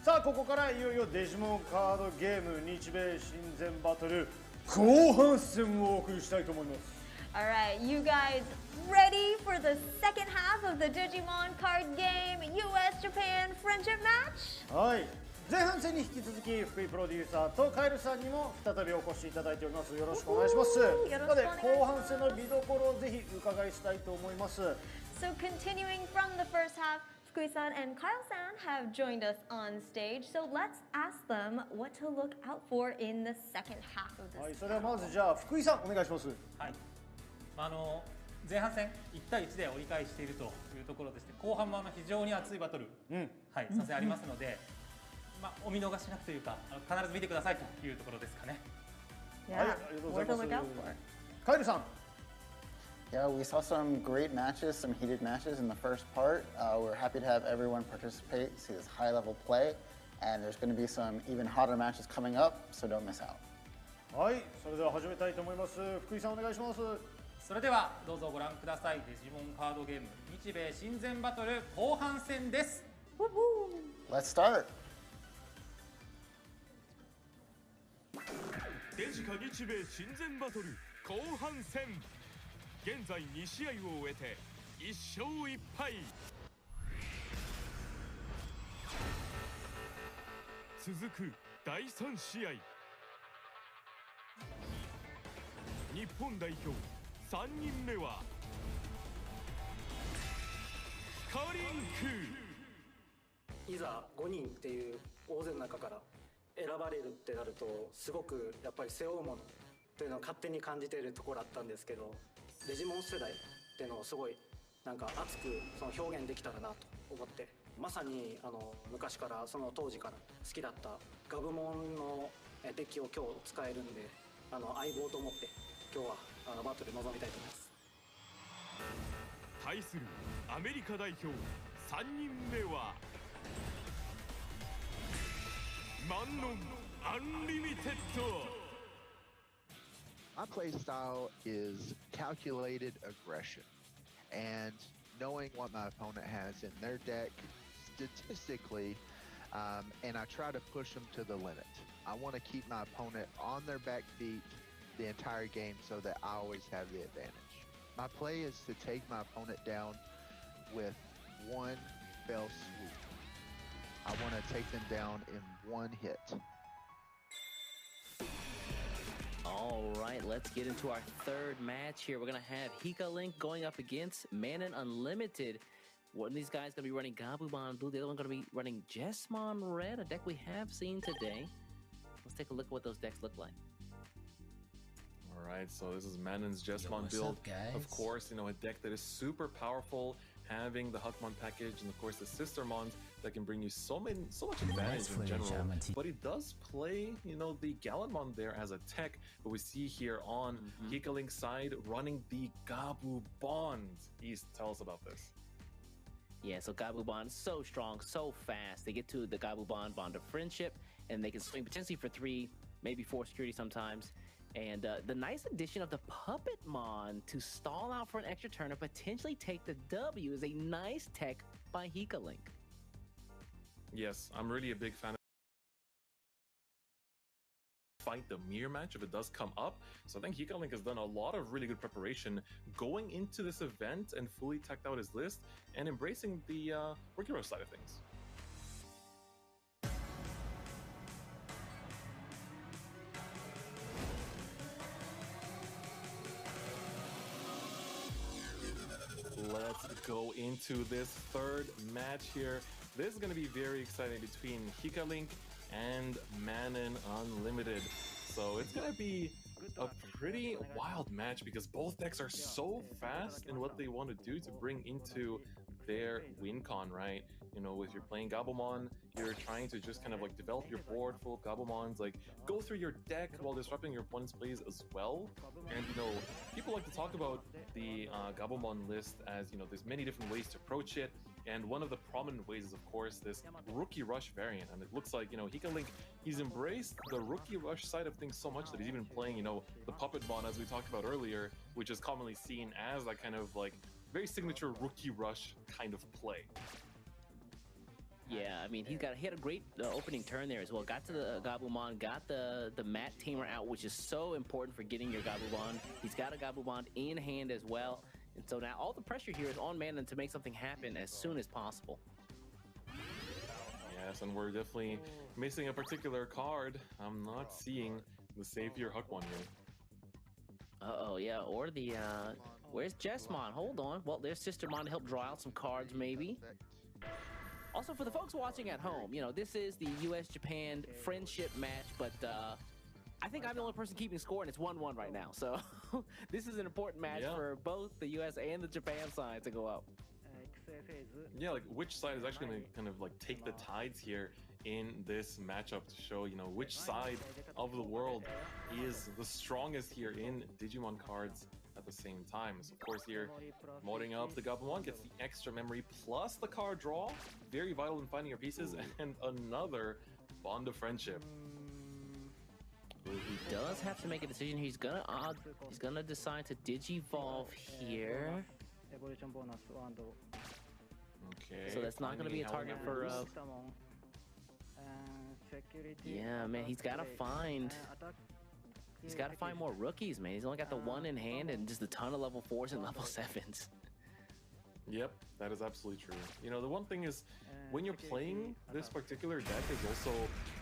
さあここからいよいよデジモンカードゲーム日米親善バトル後半戦をお送りしたいと思います。Alright, you guys ready for the second half of the Digimon card game US-Japan friendship match? はい。前半戦に引き続き福井プロデューサーとカエルさんにも再びお越しいただいております。よろしくお願いします。なので後半戦の見どころをぜひ伺いしたいと思います。So continuing from the first half, 福 Fukui-san and Kyle-san have joined us on stage, so let's ask them what to look out for in the second half of はい、 this. それではまずじゃあ福井さんお願いします。はい、前半戦1対1で折り返しているというところでして、後半も非常に熱いバトル、はい、させありますので、お見逃しなくというか、必ず見てくださいというところですかね。はい、ありがとうございます。カイルさん。Yeah, we saw some great matches, some heated matches in the first part. We're happy to have everyone participate, see this high-level play, and there's going to be some even hotter matches coming up, so don't miss out. はい、それでは始めたいと思います。福井さんお願いします。それではどうぞご覧ください。デジモンカードゲーム日米親善バトル後半戦です。Let's start. デジカ日米親善バトル後半戦。現在2試合を終えて1勝1敗。続く第3試合。日本代表3人目はヒカリンク。いざ5人っていう大勢の中から選ばれるってなると、すごくやっぱり背負うものというのを勝手に感じているところだったんですけど、デジモン世代っていうのをすごいなんか熱くその表現できたらなと思って、まさに昔からその当時から好きだったガブモンのデッキを今日使えるんで、相棒と思って今日はバトル臨みたいと思います。対するアメリカ代表3人目はマンノンアンリミテッド。My play style is calculated aggression, and knowing what my opponent has in their deck statistically, and I try to push them to the limit. I want to keep my opponent on their back feet the entire game so that I always have the advantage. My play is to take my opponent down with one fell swoop. I want to take them down in one hit. All right, let's get into our third match here. We're going to have Hika Link going up against Manon Unlimited. One of these guys going to be running Gabumon Blue. The other one going to be running Jesmon Red, a deck we have seen today. Let's take a look at what those decks look like. All right, so this is Manon's Jesmon build. Of course, a deck that is super powerful, having the Huckmon package and, of course, the Sister Mons that can bring you so much advantage in general. But he does play, the Gallantmon there as a tech, but we see here on Hika Link's side running the Gabu Bond. East, tell us about this. Yeah, so Gabu Bond is so strong, so fast. They get to the Gabu Bond, Bond of Friendship, and they can swing potentially for 3, maybe 4 security sometimes. And the nice addition of the Puppet Mon to stall out for an extra turn and potentially take the W is a nice tech by Hika Link. Yes, I'm really a big fan of fight the mirror match if it does come up. So I think Hika Link has done a lot of really good preparation going into this event and fully teched out his list and embracing the Rookie Rush side of things. Let's go into this third match here. This is going to be very exciting between Hika Link and Manon Unlimited. So it's going to be a pretty wild match because both decks are so fast in what they want to do to bring into their win con, right? If you're playing Gabumon, you're trying to just kind of like develop your board full of Gabumons, like go through your deck while disrupting your opponent's plays as well. And people like to talk about the Gabumon list as there's many different ways to approach it. And one of the prominent ways is, of course, this Rookie Rush variant. And it looks like, Hika Link, he's embraced the Rookie Rush side of things so much that he's even playing, the Puppet Mon, as we talked about earlier, which is commonly seen as that kind of like very signature Rookie Rush kind of play. Yeah, I mean, he had a great opening turn there as well. Got to the Gabumon, got the Mat Tamer out, which is so important for getting your Gabumon. He's got a Gabumon in hand as well. And so now all the pressure here is on Manon to make something happen as soon as possible. Yes, and we're definitely missing a particular card. I'm not seeing the Savior Huckmon here. Uh-oh, yeah, or the, where's Jesmon? Hold on. Well, there's Sister Mon to help draw out some cards, maybe. Also, for the folks watching at home, you know, this is the U.S.-Japan friendship match, but I think I'm the only person keeping score, and it's 1-1 right now. So this is an important match for both the U.S. and the Japan side to go up. Yeah, like which side is actually going to kind of like take the tides here in this matchup to show, you know, which side of the world is the strongest here in Digimon cards at the same time. So of course here, modding up the Gabumon gets the extra memory plus the card draw, very vital in finding your pieces, and another bond of friendship. He does have to make a decision. He's gonna decide to Digivolve here. Okay. So that's not gonna be a target for. Yeah, man, he's gotta find. He's gotta find more rookies, man. He's only got the one in hand and just a ton of level 4s and level 7s. Yep, that is absolutely true. You know, the one thing is, when you're playing this particular deck is also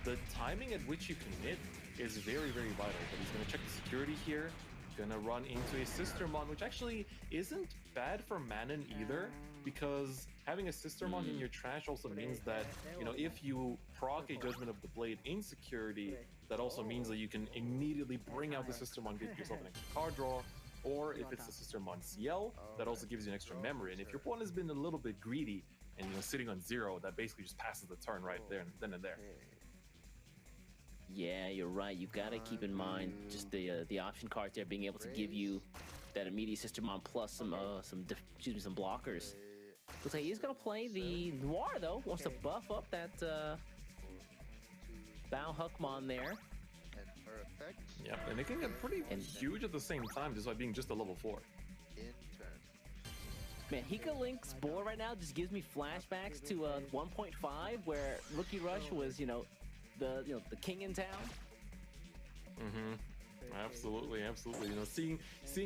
the timing at which you commit is very, very vital. But he's going to check the security here, going to run into a Sistermon, which actually isn't bad for Manon either, because having a Sistermon in your trash also means that, you know, if you proc a Judgment of the Blade in security, that also means that you can immediately bring out the Sistermon, get yourself an extra card draw, or if it's the Sistermon CL, that also gives you an extra memory. And if your opponent has been a little bit greedy and, you know, sitting on 0, that basically just passes the turn right there, then and there. Yeah, you're right. You've got to keep in mind just the option cards there being able to give you that immediate Sistermon plus some blockers. Looks like he's gonna play the Noir though. Wants to buff up that Bao Huckmon there. Yep, and it can get pretty huge at the same time just by being just a level 4. Man, Hika Link's board right now just gives me flashbacks to 1.5, where Rookie Rush was, you know, the king in town. Absolutely, absolutely. You know, seeing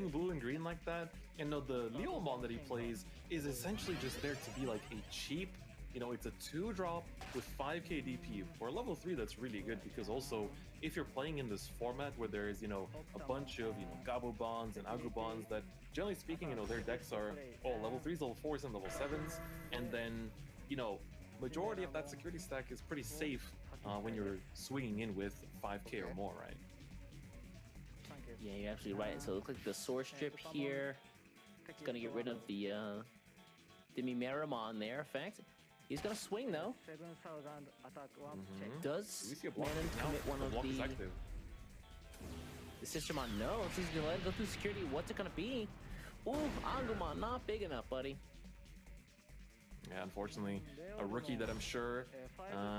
blue and green like that, and you know, the Leomon that he plays is essentially just there to be like a cheap, you know, it's a 2-drop with 5k DP. For level 3, that's really good, because also if you're playing in this format where there is, you know, a bunch of, you know, Gabubons and Agubons that, generally speaking, you know, their decks are all level 3s, level 4s, and level 7s, and then, you know, majority of that security stack is pretty safe when you're swinging in with 5k or more, right? Yeah, you're absolutely right. So it looks like the Source Strip here is going to get rid of the Demi-Meramon there, effect. He's going to swing, though. Does Manon commit one of the Sistermon? No, he's going to let it go through security. What's it going to be? Ooh, Agumon, not big enough, buddy. Yeah, unfortunately, a rookie that I'm sure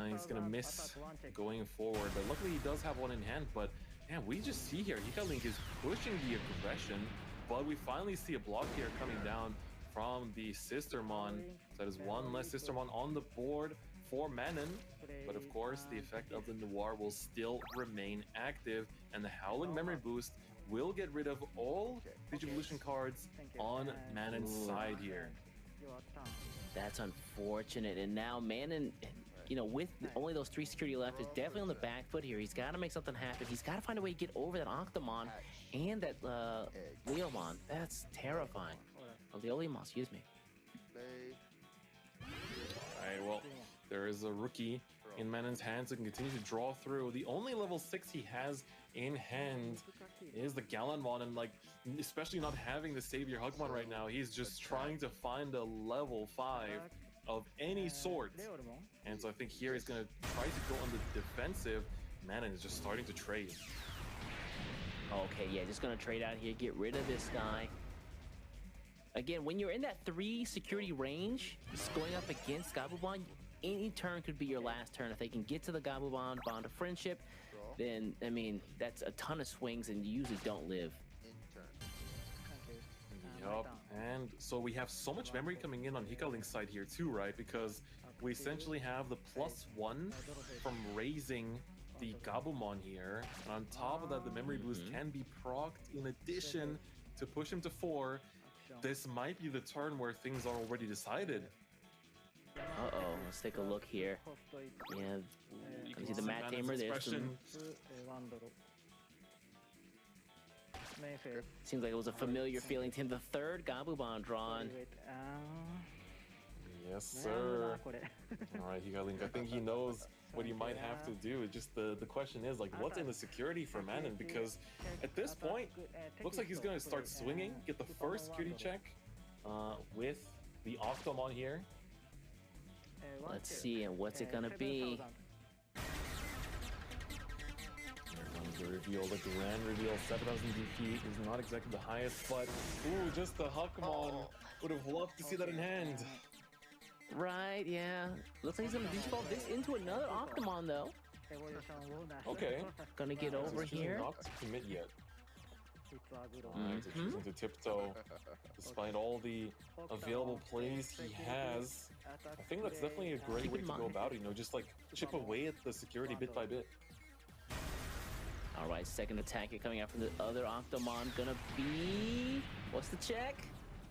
he's going to miss going forward. But luckily, he does have one in hand. But, man, we just see here, Hika Link is pushing the aggression. But we finally see a block here coming down from the Sistermon. So that is one less Sistermon on the board for Manon. But, of course, the effect of the Noir will still remain active. And the Howling Memory Boost will get rid of all Digivolution cards on Manon's side here. That's unfortunate. And now Manon, you know, with only those 3 security left, is definitely on the back foot here. He's got to make something happen. He's got to find a way to get over that Octomon and that Leomon. That's terrifying. Oh, the Leomon, excuse me. Alright, well, there is a rookie in Manon's hands who can continue to draw through. The only level 6 he has in hand is the Gallanmon, and like, especially not having the Savior Hugmon right now, he's just trying to find a level 5 of any sort. And so I think here he's gonna try to go on the defensive. Manon is just starting to trade. Okay, yeah, just gonna trade out here, get rid of this guy. Again, when you're in that 3 security range, just going up against Gabumon, any turn could be your last turn. If they can get to the Gabumon Bond of Friendship, then, I mean, that's a ton of swings and you usually don't live. Yup, and so we have so much memory coming in on Hika Link's side here too, right? Because we essentially have the +1 from raising the Gabumon here. And on top of that, the memory boost can be procced in addition to push him to 4. This might be the turn where things are already decided. Uh-oh, let's take a look here. Yeah, you can see the Mat Tamer there. Seems like it was a familiar feeling to him. The 3rd Gabumon drawn. Yes, sir. All right, Hika Link. I think he knows what he might have to do. It's just the question is, like, what's in the security for Manon? Because at this point, looks like he's going to start swinging, get the first security check with the Octomon here. Let's see, and what's it going to be? The reveal, the grand reveal, 7,000 DP is not exactly the highest, but ooh, just the Hakumon. Would have loved to see that in hand. Right, yeah. Looks like he's gonna default this into another Octomon though. Okay. Gonna get over here. Not to commit yet. Choosing to tiptoe, despite all the available plays he has. I think that's definitely a great way to go about it. You know, just like chip away at the security bit by bit. All right, second attack here coming out from the other Octomon. Gonna be... What's the check?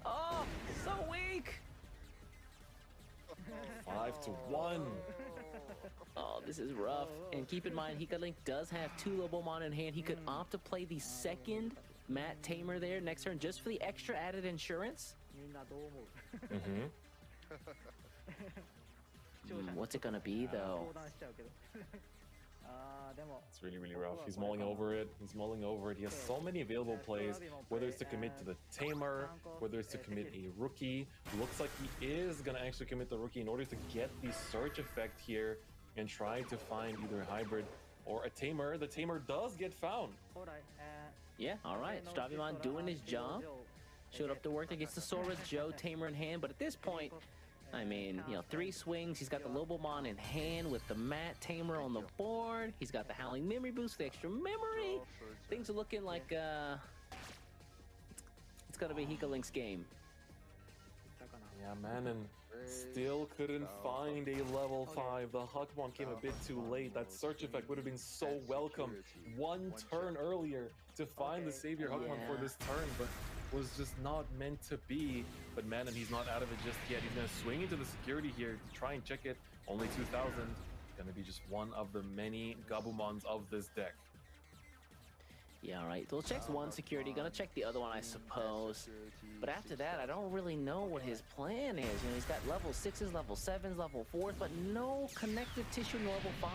Oh, so weak! 5-1. Oh, this is rough. And keep in mind, Hika Link does have 2 Lobomon in hand. He could opt to play the second Mat Tamer there next turn just for the extra added insurance. What's it gonna be, though? It's really, really rough. He's mulling over it. He's mulling over it. He has so many available plays, whether it's to commit to the Tamer, whether it's to commit a rookie. Looks like he is going to actually commit the rookie in order to get the search effect here and try to find either a hybrid or a Tamer. The Tamer does get found. Yeah, all right. Stravimon doing his job. Showed up to work against the Sora Joe Tamer in hand, but at this point, I mean, you know, 3 swings. He's got the Lobomon in hand with the Mat Tamer on the board. He's got the Howling Memory Boost, the extra memory. Things are looking like it's gonna be Hika Link's game. Yeah, Manon still couldn't find a level 5. The Hakumon came a bit too late. That search effect would have been so welcome. One turn earlier to find the Savior Hakumon for this turn, but was just not meant to be. But Manon, he's not out of it just yet. He's going to swing into the security here to try and check it. Only 2,000. Going to be just one of the many Gabumons of this deck. Yeah, all right. Well, checks one security. Gonna check the other one, I suppose. But after that, I don't really know what his plan is. You know, he's got level 6s, level 7s, level 4s, but no connective tissue in level 5s.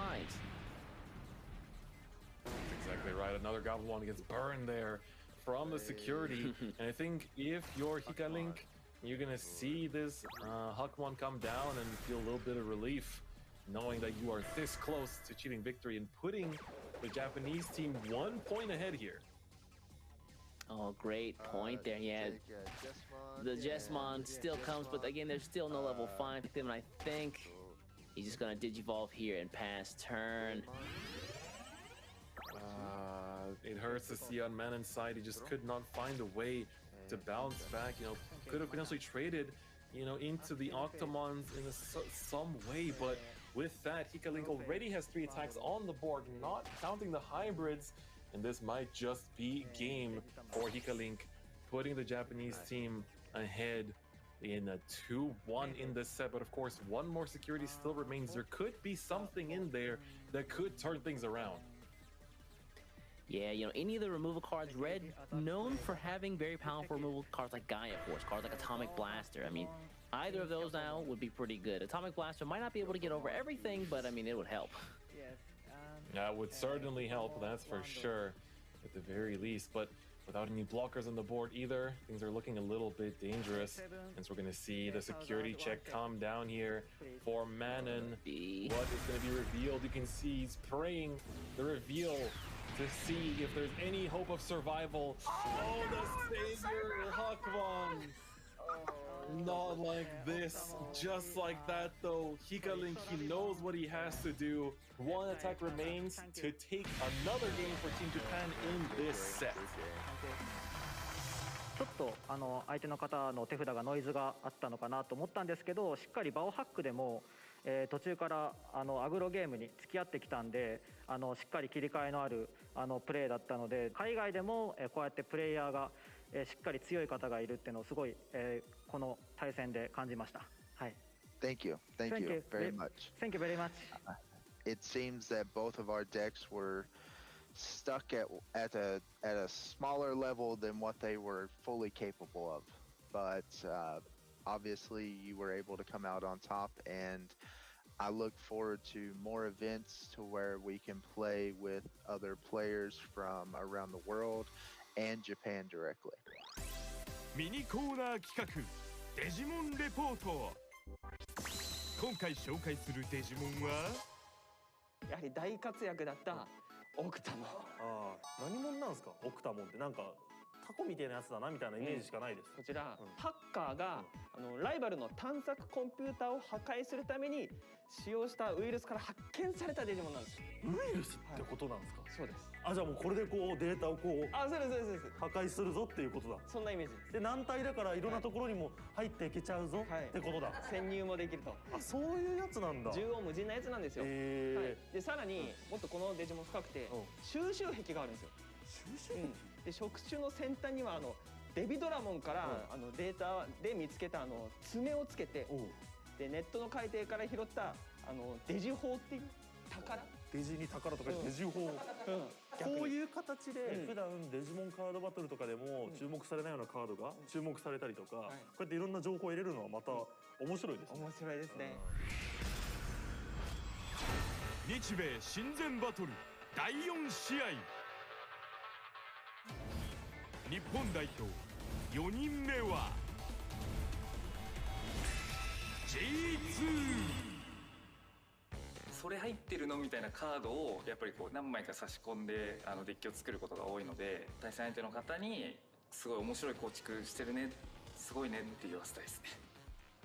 That's exactly right. Another Gabumon gets burned there from the security. And I think if you're Hika Link, you're gonna see this Hakumon come down and feel a little bit of relief, knowing that you are this close to achieving victory and putting the Japanese team 1 point ahead here. Oh, great point there. Yeah, the Jesmon still comes, but again, there's still no level 5 with him. I think he's just gonna Digivolve here and pass turn. It hurts to see on Manon's side. He just could not find a way to bounce back. You know, could have potentially traded, you know, into the Octomons in some way, but with that, Hika Link already has 3 attacks on the board, not counting the hybrids, and this might just be game for Hika Link, putting the Japanese team ahead in a 2-1 in this set. But of course, one more security still remains. There could be something in there that could turn things around. Yeah, you know, any of the removal cards, Red, known for having very powerful removal cards like Gaia Force, cards like Atomic Blaster. I mean, either of those now would be pretty good. Atomic Blaster might not be able to get over everything, but I mean, it would help. That would certainly help, that's for sure, at the very least. But without any blockers on the board either, things are looking a little bit dangerous. And so we're going to see the security check come down here for Manon. What is going to be revealed? You can see he's praying the reveal to see if there's any hope of survival. Oh, the Savior Hakumon! Not like this, just like that though. Hika Link, he knows what he has to do. 1 attack remains to take another game for Team Japan in this set. ちょっと相手の方の手札がノイズがあったのかなと思ったんですけど、しっかりバオハックでも途中からアグロゲームに付き合ってきたんで、しっかり切り替えのあるプレーだったので、海外でもこうやってプレイヤーがしっかり強い方がいるっていうのをすごいこの対戦で感じました。はい。Thank you very much. Thank you very much. It seems that both of our decks were stuck at a smaller level than what they were fully capable of, but obviously you were able to come out on top, and I look forward to more events to where we can play with other players from around the world and Japan directly. ミニコーナー企画デジモンレポート。今回紹介するデジモンはやはり大活躍だったオクタモン。ああ、何者なんですかオクタモンって。なんかタコみたいなやつだなみたいなイメージしかないです。こちら、ハッカーが、ライバルの探索コンピューターを破壊するために使用したウイルスから発見されたデジモンなんですよ。ウイルスってことなんですか？そうです。あ、じゃあもうこれでこうデータをこうそうですそうです。破壊するぞっていうことだ。そんなイメージです。で軟体だからいろんなところにも入っていけちゃうぞってことだ。潜入もできると。あ、そういうやつなんだ。縦横無尽なやつなんですよ。はい。でさらにもっとこのデジモン深くて収集癖があるんですよ。収集癖？で触手の先端にはデビドラモンからデータで見つけた爪をつけて、でネットの海底から拾ったデジ砲っていう宝。デジに宝とかデジ砲。こういう形で普段デジモンカードバトルとかでも注目されないようなカードが注目されたりとか、こうやっていろんな情報を入れるのはまた面白いですね。面白いですね。日米親善バトル第4試合。日本代表4人目は J2。それ入ってるのみたいなカードをやっぱりこう何枚か差し込んでデッキを作ることが多いので、対戦相手の方にすごい面白い構築してるね、すごいねって言わせたいですね。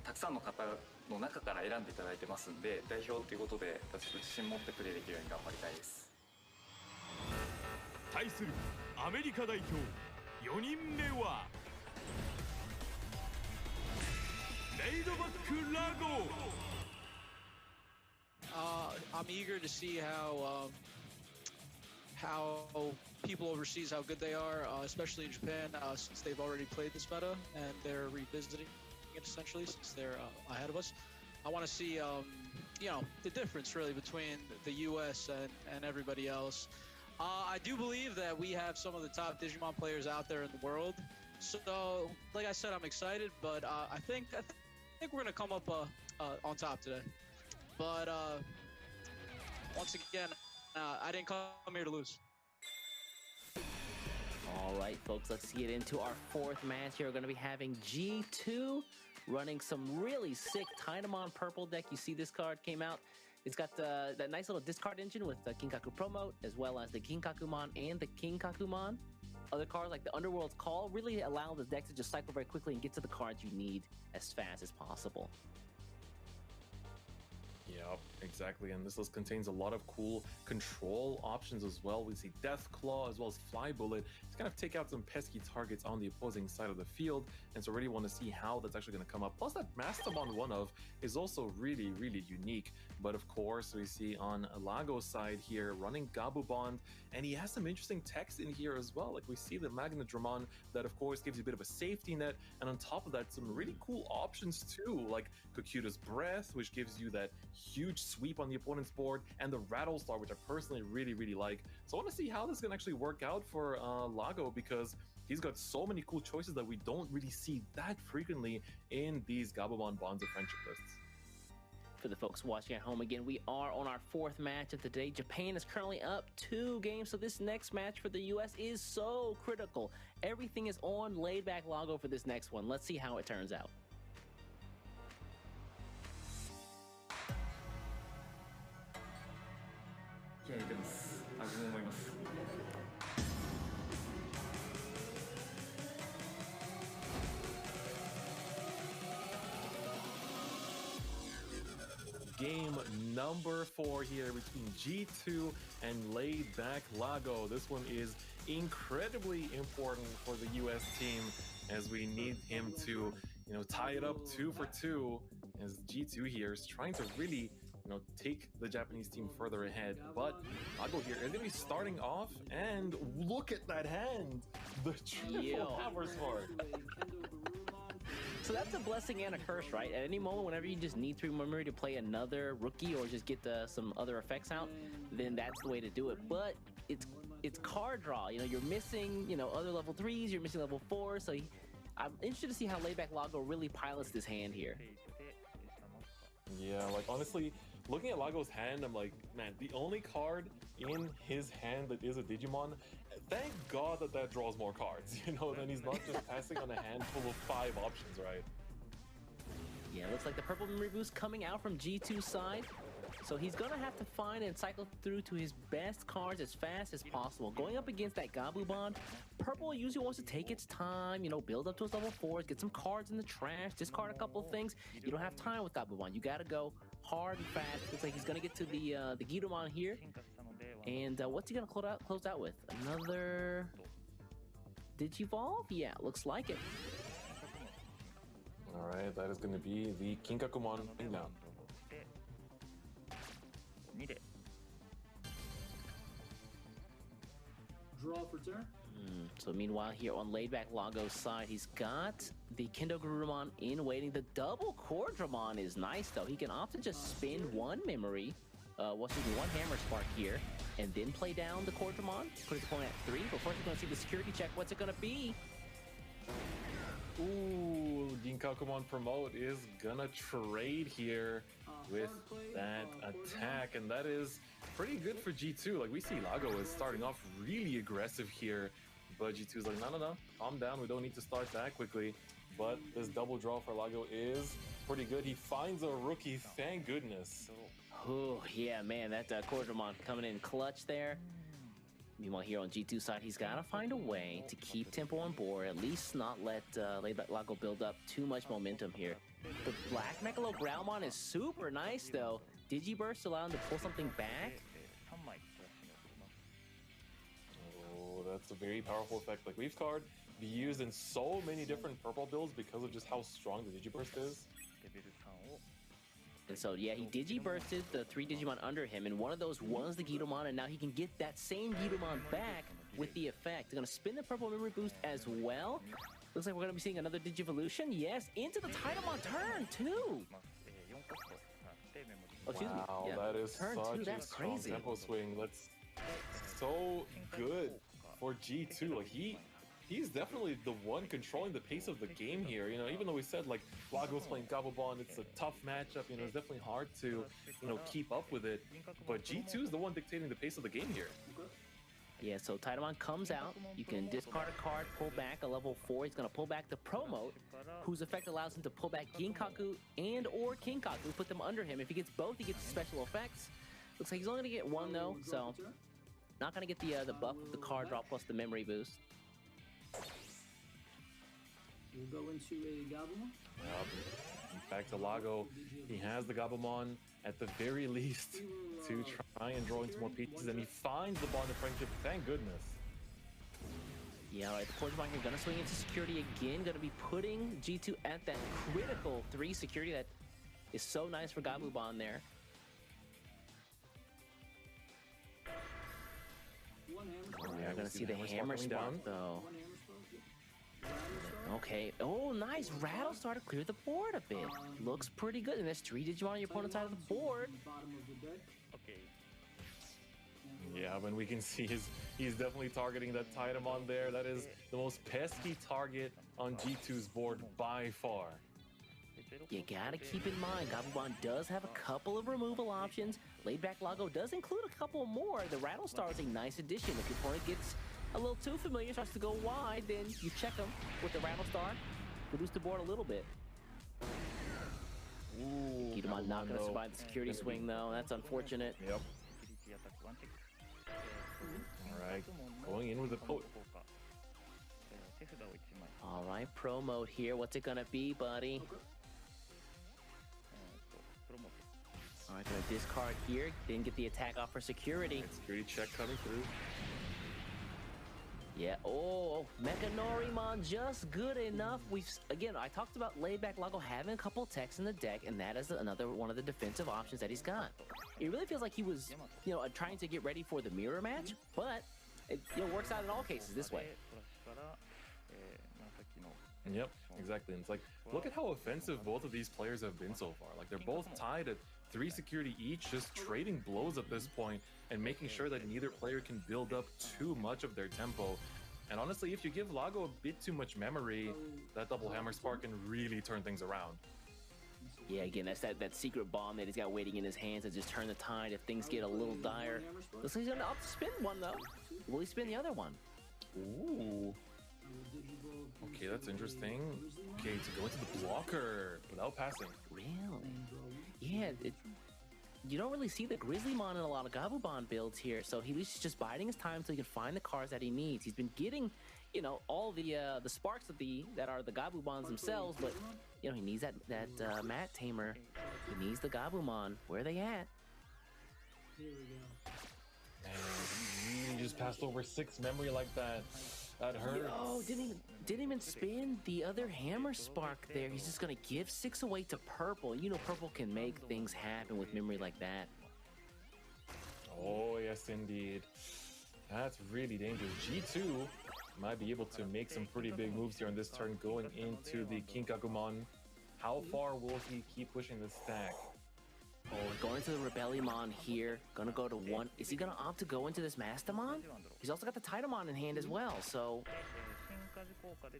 たくさんの方の中から選んでいただいてますんで、代表ということで私自信持ってプレーできるように頑張りたいです。対するアメリカ代表4人目はレイドバックラゴ。I'm eager to see how people overseas, how good they are, especially in Japan, since they've already played this meta and they're revisiting it essentially since they're ahead of us. I want to see, the difference really between the U.S. and everybody else. I do believe that we have some of the top Digimon players out there in the world. So, like I said, I'm excited, but I think we're gonna come up on top today. But once again, I didn't come here to lose. All right, folks, let's get into our fourth match here. We're going to be having G2 running some really sick Dynamon purple deck. You see this card came out. It's got that nice little discard engine with the Kinkaku Promote, as well as the Kinkakumon and the Kinkakumon. Other cards like the Underworld's Call really allow the deck to just cycle very quickly and get to the cards you need as fast as possible. Yep, exactly, and this list contains a lot of cool control options as well. We see Death Claw as well as Fly Bullet to kind of take out some pesky targets on the opposing side of the field, and so really want to see how that's actually going to come up. Plus that Mastodon one-of is also really, really unique. But of course, we see on Lago's side here running Gabu Bond, and he has some interesting text in here as well. Like we see the Magnadramon that of course gives you a bit of a safety net, and on top of that, some really cool options too, like Kokuta's Breath, which gives you that huge sweep on the opponent's board, and the Rattlestar, which I personally really, really like. So I want to see how this can actually work out for Lago, because he's got so many cool choices that we don't really see that frequently in these Gabumon Bonds of Friendship lists. For the folks watching at home, again, we are on our fourth match of the day. Japan is currently up 2 games, so this next match for the U.S. is so critical. Everything is on laid-back Lago for this next one. Let's see how it turns out. Game number 4 here between G2 and Laid Back Lago. This one is incredibly important for the US team, as we need him to, tie it up 2 for 2, as G2 here is trying to really, take the Japanese team further ahead. But Lago here is going to be starting off, and look at that hand! The triple Hammer Sword! So that's a blessing and a curse, right? At any moment, whenever you just need 3 memory to play another rookie or just get some other effects out, then that's the way to do it. But it's card draw. You're missing, other level 3s, you're missing level 4s, so I'm interested to see how Laidback Lago really pilots this hand here. Yeah, like honestly, looking at Lago's hand, I'm like, man, the only card in his hand that is a Digimon, thank God that that draws more cards, you know, then he's not just passing on a handful of 5 options, right? Yeah, looks like the purple memory boost coming out from G2's side. So he's gonna have to find and cycle through to his best cards as fast as possible. Going up against that Gabumon, purple usually wants to take its time, you know, build up to his level 4s, get some cards in the trash, discard a couple things. You don't have time with Gabumon. You gotta go hard and fast. Looks like he's gonna get to the Gidamon here. And what's he gonna close out with? Another Digivolve? Yeah, looks like it. Alright, that is gonna be the Kinkakumon thing now. Draw for turn. So meanwhile here on Laidback Lago's side, he's got the Kindogurumon in waiting. The double Cordramon is nice though. He can opt to just spin one memory, one Hammer Spark here, and then play down the Cordramon, put his opponent at 3. But first we're gonna see the security check. What's it gonna be? Ooh, Ginkakumon Promote is gonna trade here with that attack, and that is pretty good for G2. Like, we see Lago is starting off really aggressive here, but G2's like, no, calm down, we don't need to start that quickly. But this double draw for Lago is pretty good. He finds a rookie, thank goodness. Oh, yeah, man, that Cordramon coming in clutch there. Meanwhile, here on G2 side, he's got to find a way to keep tempo on board, at least not let Lago build up too much momentum here. The Black Mechalo Growlmon is super nice, though. Digiburst allow him to pull something back. Oh, that's a very powerful effect. Like, Leaf Card be used in so many different purple builds because of just how strong the Digiburst is. And so, yeah, he Digibursted the 3 Digimon under him, and one of those was the Gidamon, and now he can get that same Gidamon back with the effect. They're going to spin the purple memory boost as well. Looks like we're going to be seeing another Digivolution. Yes, into the Titamon turn 2. Oh, excuse me. Wow, Yeah. that is turn such 2, a that's strong crazy. tempo swing. That's so good for G2. Like, he's definitely the one controlling the pace of the game here. You know, even though we said, like, Lago's playing Gabumon, it's a tough matchup. You know, it's definitely hard to, you know, keep up with it. But G2 is the one dictating the pace of the game here. Yeah, so Titamon comes out. You can discard a card, pull back a level 4. He's going to pull back the Promote, whose effect allows him to pull back Ginkaku and or Kinkaku, put them under him. If he gets both, he gets special effects. Looks like he's only going to get one, though, so not going to get the buff of the card drop plus the memory boost. We'll go into a Gabumon. Back to Lago. He has the Gabumon at the very least to try and draw into more pieces, and he finds the Bond of Friendship. Thank goodness. Yeah, all right, the Cordramon here going to swing into security again. Going to be putting G2 at that critical 3 security that is so nice for Gabumon there. We're going to see the Hammer Spark, though. Okay. Oh, nice. Rattlestar to clear the board a bit. Looks pretty good. And there's 3 Digimon on your opponent's side of the board. Yeah, when we can see he's definitely targeting that Titamon there. That is the most pesky target on G2's board by far. You gotta keep in mind, Gabumon does have a couple of removal options. Laidback Lago does include a couple more. The Rattlestar is a nice addition. If your opponent gets a little too familiar, starts to go wide, then you check them with the Rattlestar, reduce the board a little bit. Ooh, Gidamon not gonna survive the security swing, though. That's unfortunate. Yep. Alright, going in with the poke. Alright, pro mode here. What's it gonna be, buddy? Alright, gonna discard here, then get the attack off for security. Security check coming through. Yeah, oh, Mechanorimon just good enough. Again, I talked about Laidback Lago having a couple techs in the deck, and that is another one of the defensive options that he's got. It really feels like he was, you know, trying to get ready for the mirror match, but it, you know, works out in all cases this way. Yep, exactly. And it's like, look at how offensive both of these players have been so far. Like, they're both tied at 3 security each, just trading blows at this point and making sure that neither player can build up too much of their tempo. And honestly, if you give Lago a bit too much memory, that double hammer spark can really turn things around. Yeah, again, that's that secret bomb that he's got waiting in his hands to just turn the tide if things get a little dire. Looks like he's gonna opt to spin one though. Will he spin the other one? Ooh. Okay, that's interesting. Okay, to go into the blocker without passing. Really? Yeah, you don't really see the Grizzlymon in a lot of Gabumon builds here, so he's just biding his time so he can find the cards that he needs. He's been getting, you know, all the sparks that are the Gabumons themselves, but you know he needs that Mat Tamer. He needs the Gabumon. Where are they at? Here we go. Man, he really just passed over 6 memory like that. That hurts. Oh, didn't even spin the other hammer spark there. He's just gonna give 6 away to Purple. You know Purple can make things happen with memory like that. Oh yes, indeed. That's really dangerous. G2 might be able to make some pretty big moves here on this turn going into the Kinkagumon. How far will he keep pushing the stack? Oh, going to the Rebellionmon here. Gonna go to 1. Is he gonna opt to go into this Mastamon? He's also got the Titamon in hand as well, so...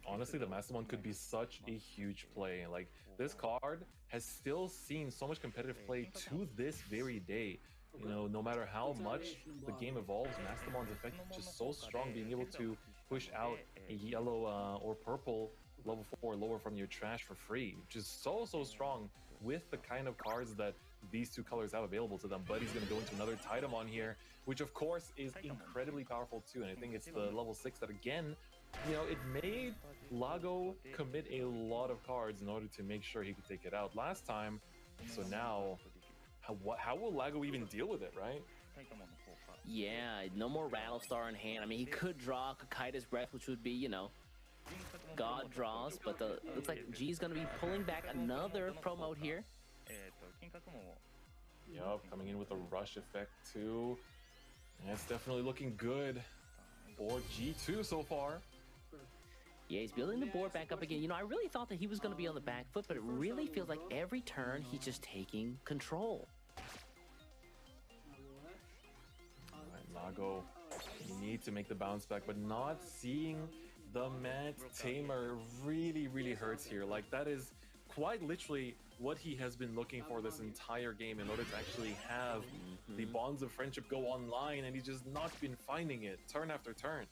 Honestly, the Mastamon could be such a huge play. Like, this card has still seen so much competitive play to this very day. You know, no matter how much the game evolves, Mastamon's effect is just so strong, being able to push out a yellow or purple level 4 lower from your trash for free, which is so strong with the kind of cards that these 2 colors have available to them. But he's going to go into another Titamon here, which of course is incredibly powerful too, and I think it's the level 6 that, again, you know, it made Lago commit a lot of cards in order to make sure he could take it out last time. So now, how will Lago even deal with it, right? Yeah, no more Rattlestar in hand. I mean, he could draw Kakaida's Breath, which would be, you know, God draws, but looks like G's gonna be pulling back another promote here. Yup, coming in with a rush effect too. And it's definitely looking good for G2 so far. Yeah, he's building the board back up again. You know, I really thought that he was going to be on the back foot, but it really feels like every turn he's just taking control. Alright, Lago, you need to make the bounce back, but not seeing the Mat Tamer really hurts here. Like, that is quite literally what he has been looking for this entire game in order to actually have the bonds of friendship go online, and he's just not been finding it turn after turn.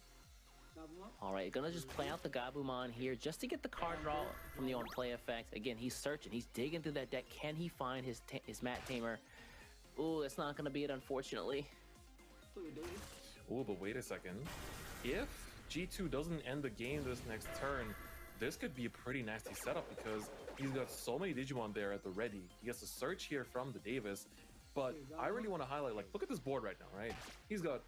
Alright, gonna just play out the Gabumon here just to get the card draw from the on-play effect. Again, he's searching, he's digging through that deck. Can he find his Mat Tamer? Ooh, that's not gonna be it, unfortunately. Ooh, but wait a second. If G2 doesn't end the game this next turn, this could be a pretty nasty setup because he's got so many Digimon there at the ready. He gets a search here from the Davis, but I really want to highlight, like, look at this board right now, right? He's got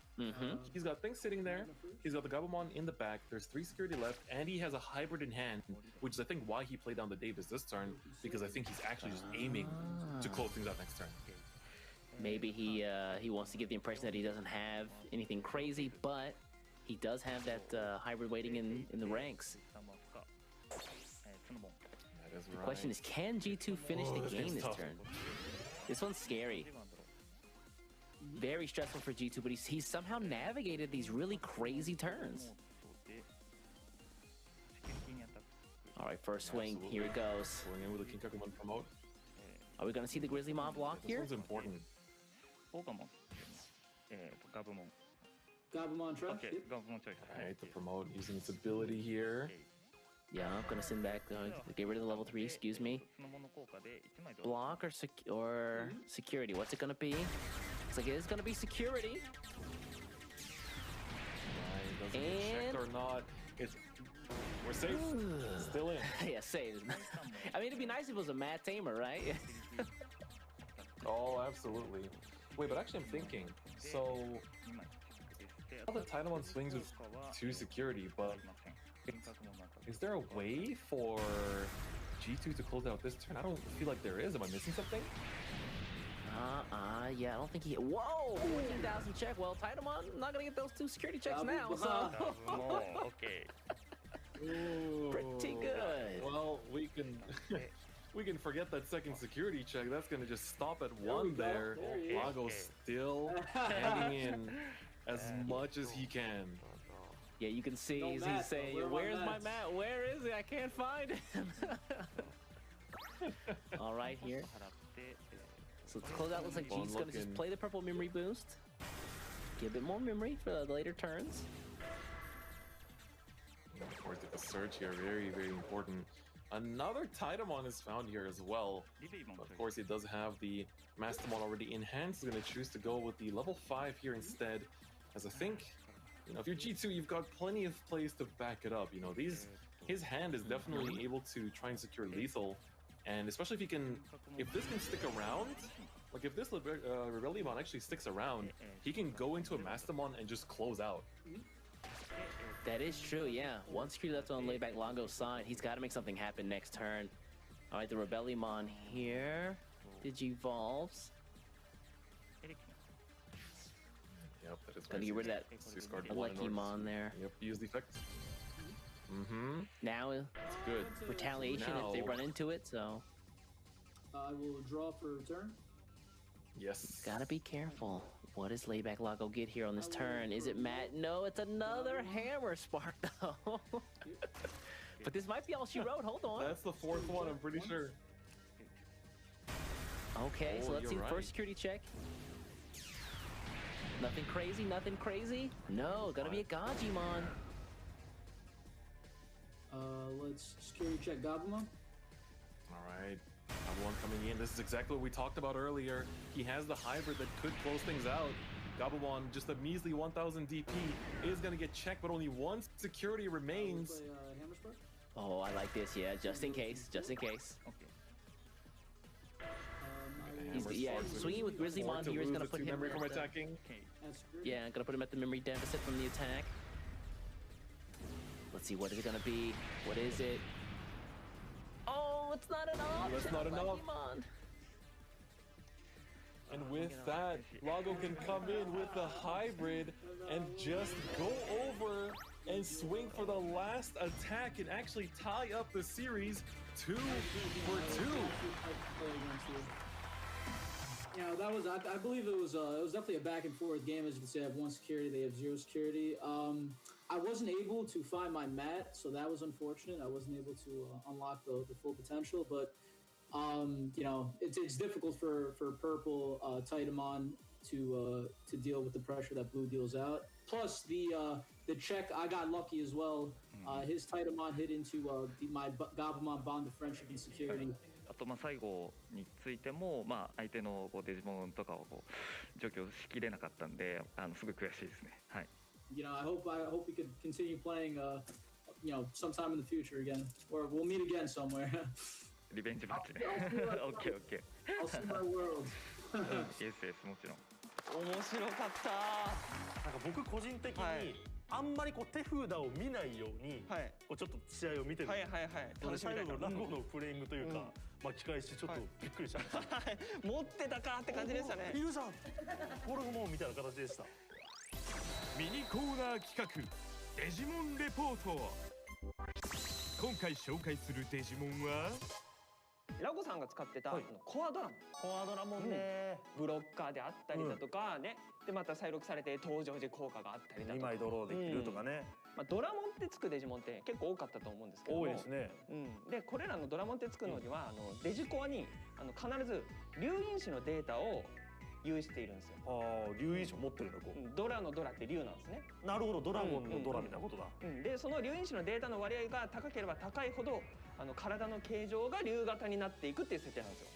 he's got things sitting there. He's got the Gabumon in the back. There's 3 security left, and he has a hybrid in hand, which is, I think, why he played down the Davis this turn, because I think he's actually just aiming to close things out next turn. Maybe he wants to give the impression that he doesn't have anything crazy, but he does have that hybrid waiting in the ranks. That is right. The question is, can G2 finish the game this turn? This one's scary. Very stressful for G2, but he's somehow navigated these really crazy turns. All right, first swing. Here it goes. Going in with a Kinkagumon promote. Are we going to see the Grizzlymon block here? This one's important. Gabumon trash. Okay, Gabumon trash. Alright, the promote using its ability here. Yeah, I'm gonna send back, get rid of the level 3, excuse me. Block or security, what's it gonna be? Looks like it is gonna be security. Doesn't get checked or not. We're safe. Still in. Yeah, safe. I mean, it'd be nice if it was a Mat Tamer, right? Oh, absolutely. Wait, but actually I'm thinking, so the Titamon swings with 2 security, but is there a way for G2 to close out this turn? I don't feel like there is. Am I missing something? Yeah, I don't think he... Whoa! 14,000 check. Well, Titamon, not gonna get those 2 security checks now, so... Okay. Pretty good. Well, we can forget that second security check. That's gonna just stop at 1 there. Lago still hanging in as much as he can. Yeah, you can see he's saying, "Where's my mat? Where is it? I can't find it." All right, here. So to close out, looks like G's gonna just play the purple memory boost. Get a bit more memory for the later turns. Of course, the search here, very, very important. Another Titamon is found here as well. Of course, it does have the Mastamon already in hand, so he's going to choose to go with the level 5 here instead. As I think, you know, if you're G2, you've got plenty of plays to back it up. You know, his hand is definitely able to try and secure lethal, and especially if this can stick around, like if this Rebellion actually sticks around, he can go into a Mastamon and just close out. That is true, yeah. One security left on layback Lago's side. He's got to make something happen next turn. All right, the Rebellion here. Digivolves. Yep, that is gonna get rid of that Lucky-mon there. Yep, use the effect. Now it's good. Retaliation if they run into it, so. I will draw for turn. Yes. Gotta be careful. What does layback Lago get here on this turn? Is it Matt? No, it's another hammer spark though. But this might be all she wrote. Hold on. That's the 4th one, I'm pretty sure. Okay, so let's see the first security check. Nothing crazy, nothing crazy. No, gonna be a Digimon. Let's security check Gabumon. All right. Gabumon coming in. This is exactly what we talked about earlier. He has the hybrid that could close things out. Gabumon, just a measly 1000 DP, is going to get checked, but only one security remains. Oh, I like this, yeah, just in case, just in case. He's swinging with Grizzlymon here is going to put him from attacking. Yeah, going to put him at the memory deficit from the attack. Let's see, what is it going to be? What is it? Oh, it's not enough. That's not enough. And with that, Lago can come in with the hybrid and just go over and swing for the last attack and actually tie up the series 2 for 2. You know, that was, I believe it was definitely a back and forth game. As you can see, I have 1 security, they have 0 security. I wasn't able to find my mat, so that was unfortunate. I wasn't able to unlock the full potential, but you know, it's difficult for purple Titamon to deal with the pressure that blue deals out. Plus the check, I got lucky as well. His Titamon hit into my Gabumon bond of friendship and security. あと最後についても相手のデジモンとかを除去しきれなかったんですごい悔しいですね。はい。You know, I hope we could continue playing, you know, sometime in the future again, or we'll meet again somewhere. リベンジマッチね。オッケーオッケー。I'll see my world. Yes, yes, もちろん。面白かった。なんか僕個人的に、あんまり手札を見ないように、ちょっと試合を見てる。最後のラゴのプレイングというか、巻き返しちょっとびっくりした。持ってたかって感じでしたね。いるじゃん。これもみたいな形でした。ミニコーナー企画デジモンレポート。今回紹介するデジモンはラゴさんが使ってたコアドラモンね、ブロッカーであったりだとかね、でまた再録されて登場時効果があったりだとか、2枚ドローできるとかね、ドラモンってつくデジモンって結構多かったと思うんですけども、多いですね。でこれらのドラモンってつくのにはデジコアに必ず龍因子のデータを有しているんですよ。ああ、龍因子を持ってるんだこう。ドラのドラって龍なんですね。なるほど、ドラゴンのドラみたいなことだ。でその龍因子のデータの割合が高ければ高いほど体の形状が龍型になっていくっていう設定なんですよ。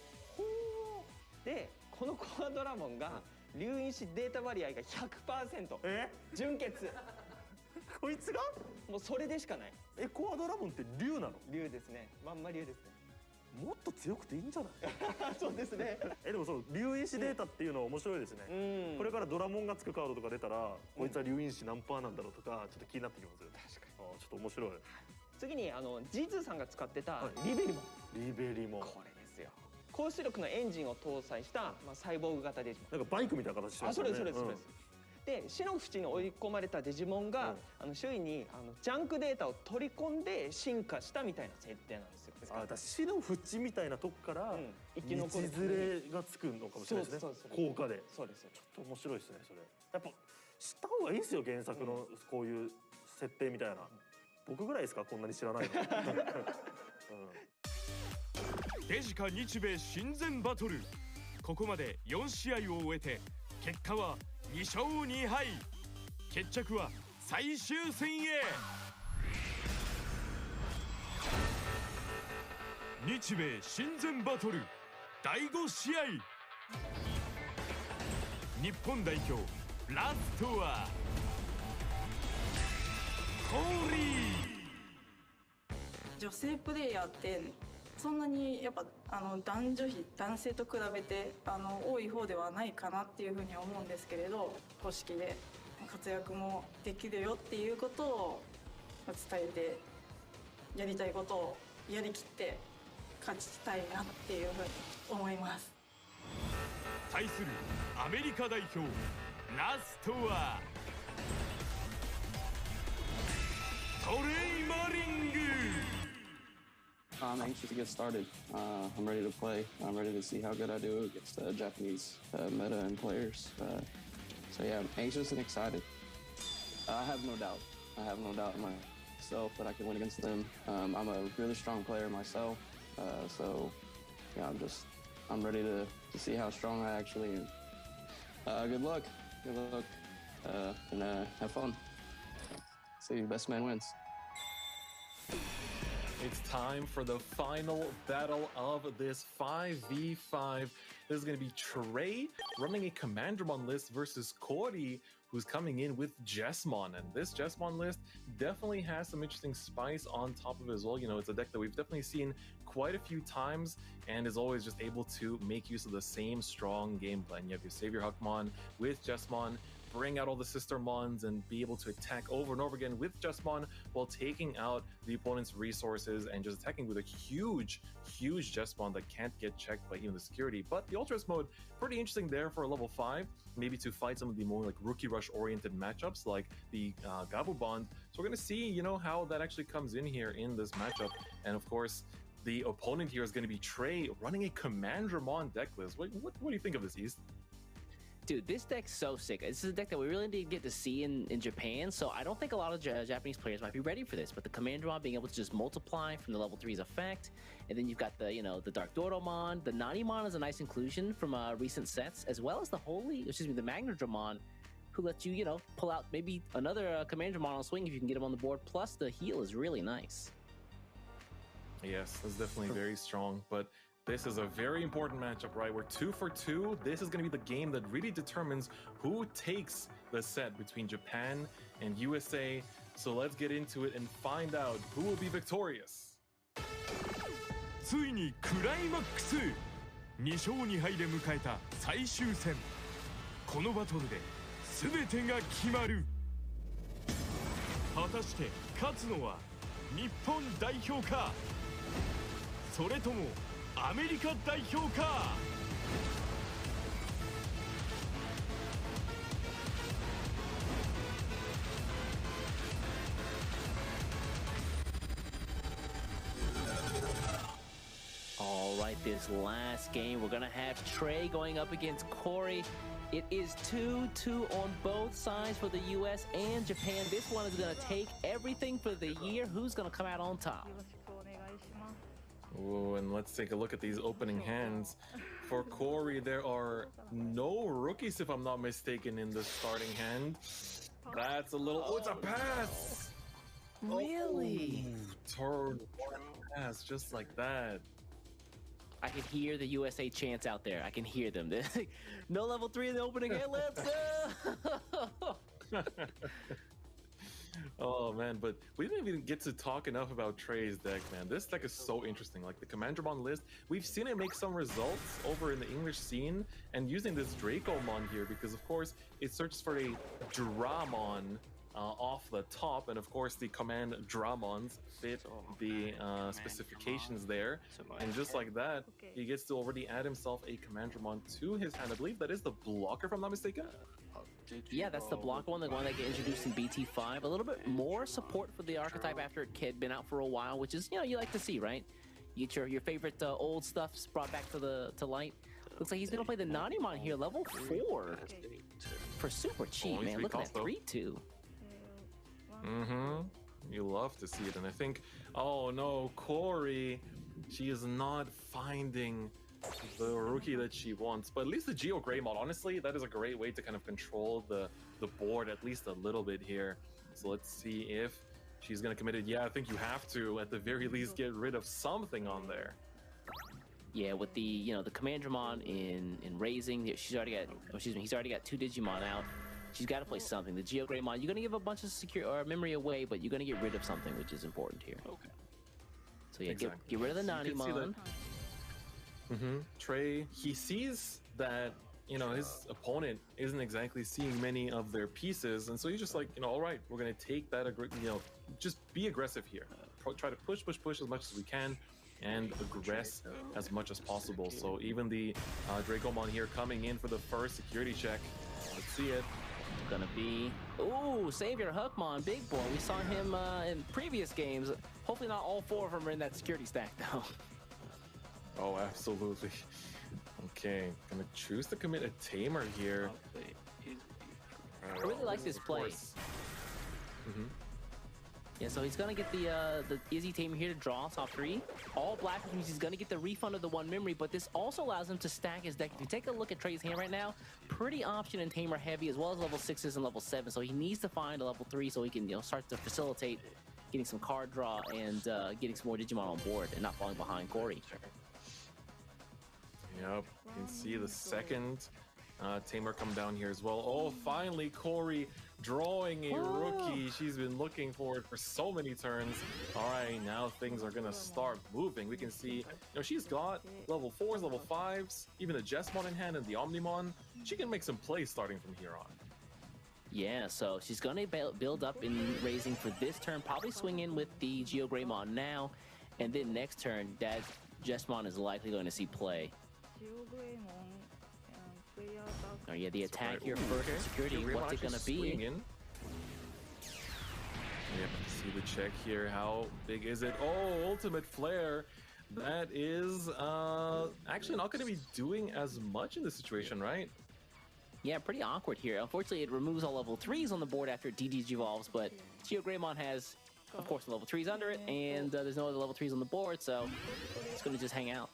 でこのコアドラモンが龍因子データ割合が 100%。純血。こいつがもうそれでしかない。コアドラモンって龍なの？龍ですね。まんま龍ですね。もっと強くていいんじゃない？そうですね。でもその龍因子データっていうのは面白いですね。これからドラモンがつくカードとか出たら、こいつは龍因子何パーなんだろうとかちょっと気になってきますよ。確かに。ちょっと面白い。次にG2さんが使ってたリベリモン。リベリモン。これですよ。高出力のエンジンを搭載したサイボーグ型デジモン。なんかバイクみたいな形してますね。そうです。で死の淵に追い込まれたデジモンが周囲にジャンクデータを取り込んで進化したみたいな設定なんですよ。死の淵みたいなとこから道連れがつくのかもしれないですね。効果で。そうです。ちょっと面白いですねそれ。やっぱ知った方がいいですよ原作のこういう設定みたいな。僕ぐらいですかこんなに知らないの。デジカ日米親善バトル、ここまで4試合を終えて結果は2勝2敗。決着は最終戦へ。日米親善バトル第5試合、日本代表ラストはコーリー。女性プレイヤーってそんなにやっぱ男女比、男性と比べて多い方ではないかなっていうふうには思うんですけれど、公式で活躍もできるよっていうことを伝えて、やりたいことをやりきって勝ちたいなっていうふうに思います。対するアメリカ代表ラストはトレイマリング。I'm anxious to get started. I'm ready to play. I'm ready to see how good I do against Japanese meta and players. So yeah, I'm anxious and excited. I have no doubt. I have no doubt in myself that I can win against them. I'm a really strong player myself. So yeah, I'm ready to see how strong I actually am. Good luck. Good luck. And have fun. See, best man wins. It's time for the final battle of this 5v5. This is going to be Trey running a Commandramon list versus Cory, who's coming in with Jessmon. And this Jessmon list definitely has some interesting spice on top of it as well. You know, it's a deck that we've definitely seen quite a few times and is always just able to make use of the same strong game plan. You have your Savior Huckmon with Jessmon, bring out all the sister mons and be able to attack over and over again with Jessmon while taking out the opponent's resources and just attacking with a huge Jessmon that can't get checked by even the security. But the Ultras mode, pretty interesting there for a level 5, maybe to fight some of the more like rookie rush oriented matchups like the Gabubon. So we're going to see, you know, how that actually comes in here in this matchup. And of course, the opponent here is going to be Trey running a Commandramon deck list. What do you think of this, East? Dude, this deck's so sick. This is a deck that we really didn't get to see in Japan, so I don't think a lot of Japanese players might be ready for this. But the Commandramon being able to just multiply from the level 3's effect, and then you've got the, you know, the Dark Doromon. The Nanimon is a nice inclusion from recent sets, as well as the the Magnadramon, who lets you, you know, pull out maybe another Commandramon on swing if you can get him on the board. Plus, the heal is really nice. Yes, that's definitely very strong, but this is a very important matchup, right? We're 2 for 2. This is going to be the game that really determines who takes the set between Japan and USA. So let's get into it and find out who will be victorious. ついにクライマックス、2勝2敗で迎えた最終戦。このバトルで全てが決まる。果たして勝つのは日本代表か、それともアメリカ代表か。All right, this last game, we're gonna have Trey going up against Cory. It is 2-2 on both sides for the US and Japan. This one is gonna take everything for the year. Who's gonna come out on top? Ooh, and let's take a look at these opening hands. For Cory, there are no rookies, if I'm not mistaken, in the starting hand. That's a little... Oh, it's a pass! Really? Turn one pass, just like that. I can hear the USA chants out there. I can hear them. No level 3 in the opening hand. Let's go! Oh man, but we didn't even get to talk enough about Trey's deck, man. This deck is so interesting. Like the Commandramon list, we've seen it make some results over in the English scene, and using this Dracomon here because of course it searches for a Dramon off the top, and of course the Commandramons fit the specifications there, and just like that, he gets to already add himself a Commandramon to his hand. I believe that is the blocker, if I'm not mistaken. Yeah, that's the block one, the one that get introduced in BT5. A little bit more support for the archetype after it had been out for a while, which is, you know, you like to see, right? You get your favorite old stuff brought back to light. Looks like he's gonna play the Nanimon here, level 4. For super cheap, man. Looking at 3-2. You love to see it, and I think, oh no, Corey, she is not finding the rookie that she wants. But at least the Geo Greymon, honestly, that is a great way to kind of control the board at least a little bit here. So let's see if she's gonna commit it. Yeah, I think you have to, at the very least, get rid of something on there. Yeah, with the the Commandramon in raising, he's already got 2 Digimon out. She's got to play something. The Geo Greymon, you're gonna give a bunch of memory away, but you're gonna get rid of something, which is important here. Okay. So yeah, Exactly. get rid of the So you can see Nanimon. Trey, he sees that his opponent isn't exactly seeing many of their pieces, and so he's just like, all right, we're gonna take that, just be aggressive here. Try to push as much as we can, and aggress as much as possible. So even the Dracomon here coming in for the first security check. Let's see it. Gonna be Savior Hookmon, big boy. We saw him in previous games. Hopefully not all 4 of them are in that security stack though. Oh, absolutely. Okay, gonna choose to commit a Tamer here. I really like this play. Yeah, so he's gonna get the Izzy Tamer here to draw top 3. All black, which means he's gonna get the refund of the 1 memory, but this also allows him to stack his deck. If you take a look at Trey's hand right now, pretty option and Tamer heavy, as well as level 6s and level 7. So he needs to find a level 3 so he can start to facilitate getting some card draw and getting some more Digimon on board and not falling behind Corey. Yep, you can see the second Tamer come down here as well. Oh, finally Corey drawing a rookie. She's been looking for it for so many turns. All right, now things are gonna start moving. We can see, she's got level 4s, level 5s, even the Jessmon in hand and the Omnimon. She can make some plays starting from here on. Yeah, so she's gonna build up in raising for this turn, probably swing in with the Geo Greymon now, and then next turn, that Jessmon is likely going to see play. Oh yeah, the attack here first in security. What's it gonna be? Yep, see the check here. How big is it? Oh, Ultimate Flare. That is actually not going to be doing as much in this situation, right? Yeah, pretty awkward here. Unfortunately, it removes all level 3s on the board after it Digivolves, but Geo Greymon has, of course, level 3s under it, and there's no other level 3s on the board, so it's going to just hang out.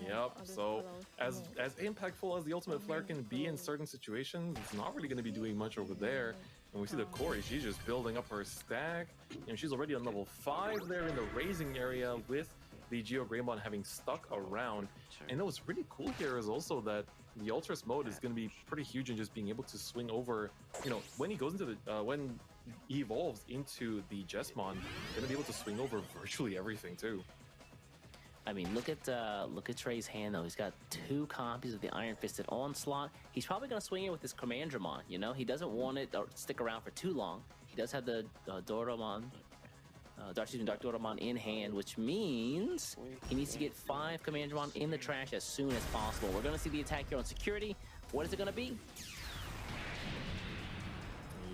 Yep, so as impactful as the Ultimate Flare can be in certain situations, it's not really going to be doing much over there. And we see that Corey, she's just building up her stack. She's already on level 5 there in the raising area with the Geo Greymon having stuck around. And what's really cool here is also that the Ultras mode is going to be pretty huge in just being able to swing over, when he goes into the, when he evolves into the Jessmon, going to be able to swing over virtually everything too. I mean, look at Trey's hand though. He's got 2 copies of the Iron Fisted Onslaught. He's probably gonna swing it with his Commandramon. He doesn't want it to stick around for too long. He does have the Dark Doramon in hand, which means he needs to get 5 Commandramon in the trash as soon as possible. We're gonna see the attack here on security. What is it gonna be?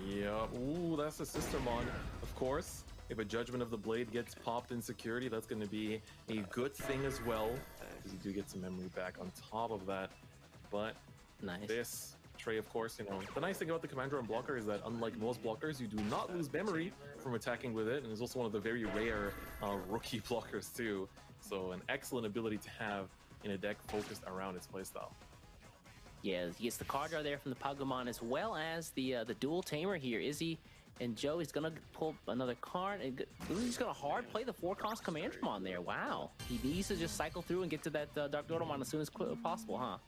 Yep. Ooh, that's the Sistermon, of course. If a Judgment of the Blade gets popped in security, that's going to be a good thing as well, because you do get some memory back on top of that. But nice. This Trey, of course, the nice thing about the Commandramon blocker is that unlike most blockers, you do not lose memory from attacking with it, and it's also one of the very rare rookie blockers too. So an excellent ability to have in a deck focused around its playstyle. Yeah, he gets the card draw there from the Pagumon, as well as the dual Tamer here. Izzy and Joe, he's gonna pull another card, and he's gonna hard play the 4-cost Commandramon there. Wow, he needs to just cycle through and get to that Dark Doramon as soon as possible, huh?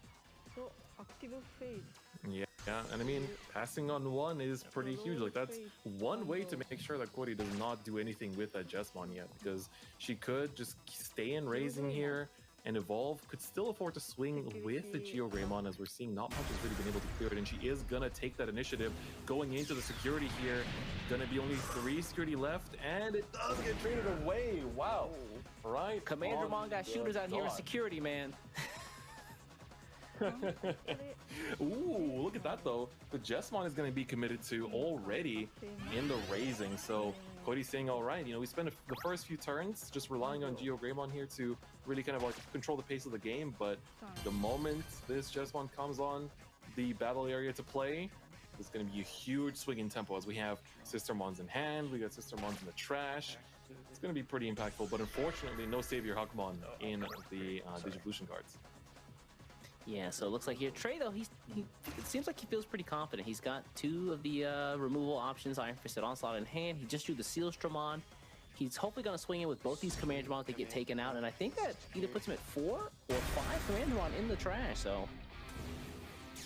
Yeah, and I mean, passing on 1 is pretty huge. Like, that's one way to make sure that Cody does not do anything with that Jessmon yet, because she could just stay in raising here and evolve, could still afford to swing with the Geo Greymon, as we're seeing not much has really been able to clear it, and she is gonna take that initiative going into the security here. Gonna be only 3 security left, and it does get traded away. Wow. Right? Commandramon got shooters out here in security, man. Ooh, look at that though. The Jessmon is going to be committed to already in the raising. So Cody's saying, all right, we spent the first few turns just relying on Geo Greymon here to really kind of like control the pace of the game. But the moment this Jessmon comes on the battle area to play, It's going to be a huge swing in tempo as we have Sister Mons in hand, we got Sister Mons in the trash. It's going to be pretty impactful, but unfortunately, no Savior Hakumon in the Digivolution cards. Yeah, so it looks like here, Trey, though, it seems like he feels pretty confident. He's got 2 of the removal options, Iron Fisted Onslaught in hand. He just drew the Sealstrom. He's hopefully going to swing in with both these Commandramons that get taken out, and I think that either puts him at 4 or 5 Commandramon in the trash, so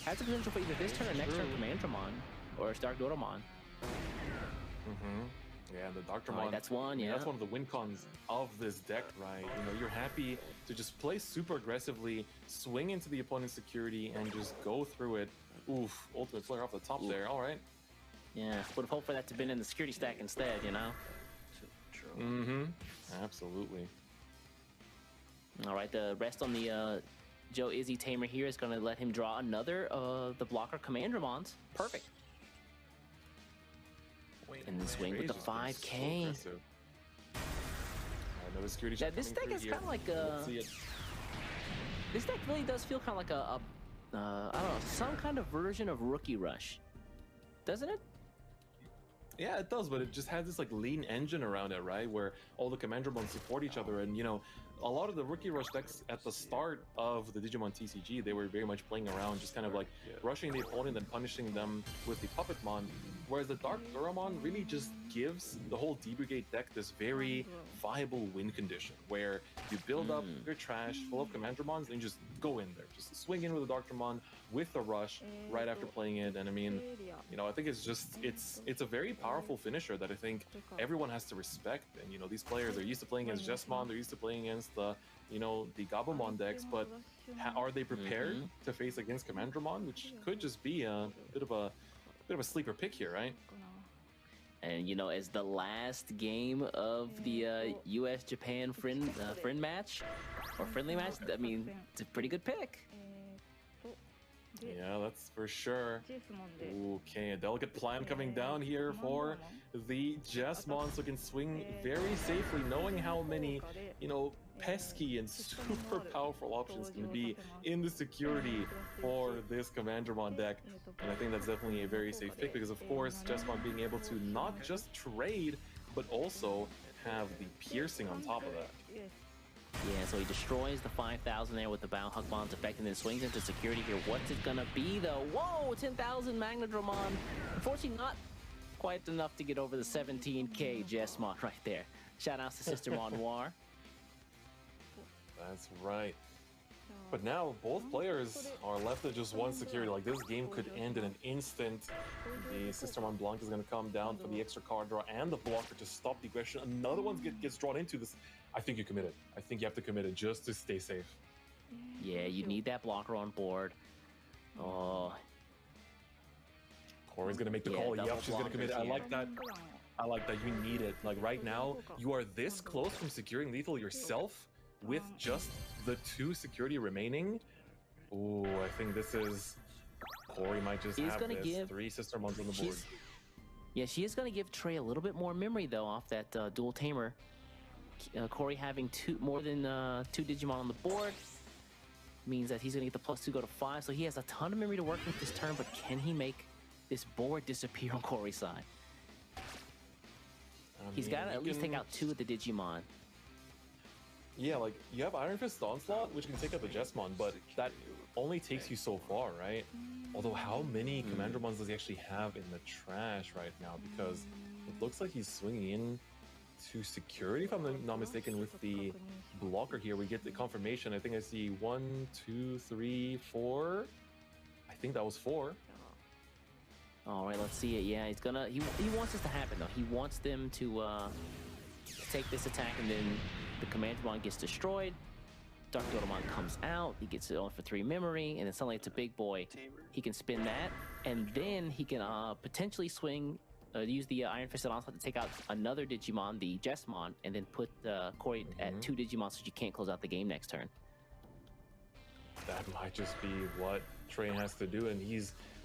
has the potential for either this turn or next turn Commandramon or Dark Doramon. Yeah, the Doctormon. Right, that's one, yeah. That's one of the win cons of this deck, right? You know, you're happy to just play super aggressively, swing into the opponent's security, and just go through it. Oof, Ultimate Flare off the top there, all right. Yeah, would have hoped for that to have been in the security stack instead, you know? Absolutely. All right, the rest on the Joe Izzy Tamer here is going to let him draw another the blocker Commandramons. Perfect. And then swing with the 5K. Another security yeah, this deck is kind of like this deck really does feel kind of like a I don't know, some kind of version of Rookie Rush, doesn't it? Yeah, it does, but it just has this like lean engine around it, right? Where all the Commandramons support each other, and you know, a lot of the Rookie Rush decks at the start of the Digimon TCG, they were very much playing around, just kind of like rushing the opponent and punishing them with the Puppetmon. Whereas the Dark Doramon really just gives the whole D-Brigade deck this very viable win condition, where you build up your trash full of Commandramons and you just go in there. Just swing in with the Darkramon with a rush right after playing it. And I mean, you know, I think it's just, it's a very powerful finisher that I think everyone has to respect. And, you know, these players are used to playing against Jesmon, they're used to playing against the, you know, the Gabumon decks, but are they prepared to face against Commandramon, which could just be a bit of a sleeper pick here, right? And you know, as the last game of the U.S.-Japan friend match or friendly match, I mean, it's a pretty good pick. Yeah, that's for sure. Okay, a delicate plan coming down here for the Jesmon, so can swing very safely, knowing how many, you know, pesky and super powerful options can be in the security for this Commandramon deck. And I think that's definitely a very safe pick because, of course, Jesmon being able to not just trade, but also have the piercing on top of that. Yeah, so he destroys the 5,000 there with the Bow Huckmon's effect and then swings into security here. What's it gonna be though? Whoa, 10,000 Magnadramon. Unfortunately, not quite enough to get over the 17K Jesmon right there. Shout outs to Sister Mon Noir. That's right. But now both players are left with just one security. Like, this game could end in an instant. The Sister Mont Blanc is going to come down for the extra card draw and the blocker to stop the aggression. Another one gets drawn into this. I think you committed. I think you have to commit it just to stay safe. Yeah, you need that blocker on board. Oh. Corey's going to make the call. Yep, she's going to commit it. I like that. I like that. You need it. Like, right now, you are this close from securing lethal yourself with just the 2 security remaining. Ooh, I think this is... Corey might just have this. 3 Sister Mons on the board. Yeah, she is going to give Trey a little bit more memory, though, off that dual tamer. Corey having more than 2 Digimon on the board means that he's going to get the +2 go to 5, so he has a ton of memory to work with this turn, but can he make this board disappear on Corey's side? He's got to at least take out 2 of the Digimon. Yeah, like, you have Iron Fist Onslaught, which can take out the Jesmon, but that only takes you so far, right? Although, how many Commandramons does he actually have in the trash right now? Because it looks like he's swinging in to security, if I'm not mistaken, with the blocker here. We get the confirmation. I think I see 1, 2, 3, 4. I think that was 4. All right, let's see it. Yeah, he's gonna. He wants this to happen though. He wants them to take this attack, and then the Commandramon gets destroyed. Dark Doramon comes out. He gets it on for 3 memory, and then suddenly it's a big boy. He can spin that, and then he can potentially swing. Use the Iron Fisted Onslaught to take out another Digimon, the Jesmon, and then put Corey at 2 Digimon so you can't close out the game next turn. That might just be what Trey has to do, and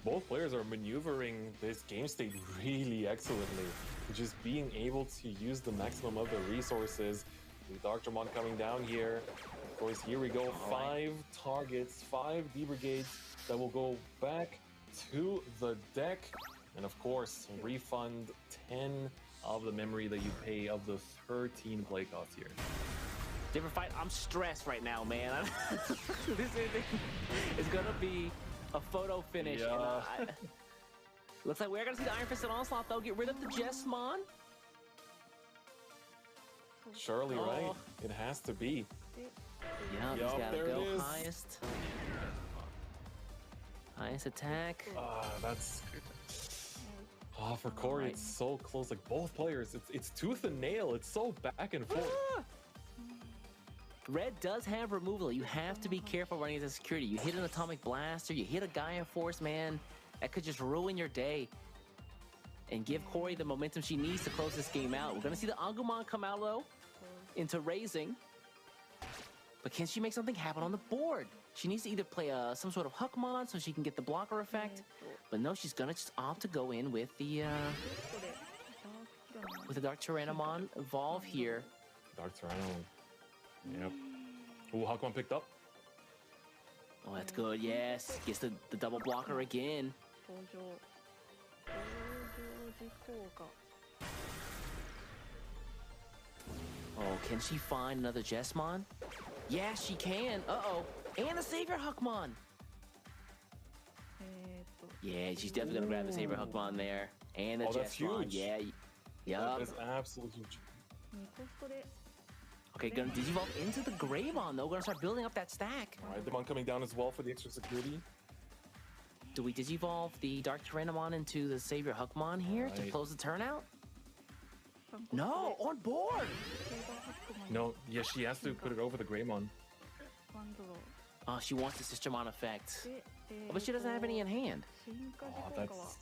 both players are maneuvering this game state really excellently. Just being able to use the maximum of the resources. The Darkramon coming down here. Of course, here we go. 5 targets, 5 D-Brigades that will go back to the deck. And of course, refund 10 of the memory that you pay of the 13 play costs here. Different fight. I'm stressed right now, man. This is gonna be a photo finish. Yeah. And, looks like we're gonna see the Iron Fist and Onslaught though. Get rid of the Jessmon. Surely, right? It has to be. Yeah, he's gotta go highest. Highest attack. That's. Oh, for Corey, it's so close. Like both players, it's tooth and nail. It's so back and forth. Red does have removal. You have to be careful running into security. You hit an Atomic Blaster, you hit a Gaia Force, man. That could just ruin your day. And give Corey the momentum she needs to close this game out. We're gonna see the Agumon come out though, into raising. But can she make something happen on the board? She needs to either play some sort of Huckmon so she can get the blocker effect. But no, she's gonna just opt to go in with the Dark Tyrannomon evolve here. Dark Tyrannomon. Yep. Ooh, Huckmon picked up. Oh, that's good. Yes, gets the double blocker again. Oh, can she find another Jessmon? Yeah, she can. Uh-oh. And the Savior Huckmon. Yeah, she's definitely gonna grab the Savior Huckmon there. And the that's Jessmon. huge. Yeah. Yup. That is absolutely huge. Okay, gonna Digivolve into the Greymon though. Gonna start building up that stack. Alright, the Mon coming down as well for the extra security. Do we Digivolve the Dark Tyrannomon into the Savior Huckmon here to close the turnout? No, on board! No, yeah, she has to put it over the Greymon. Oh, she wants the Sistermon effect. But she doesn't have any in hand. Oh, that's...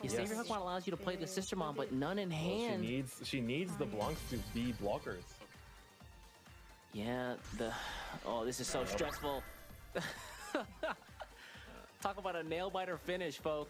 Yeah, Savior Huckmon allows you to play the Sistermon, but none in hand. She needs the Blancs to be blockers. Yeah, oh, this is so stressful. Talk about a nail biter finish, folks.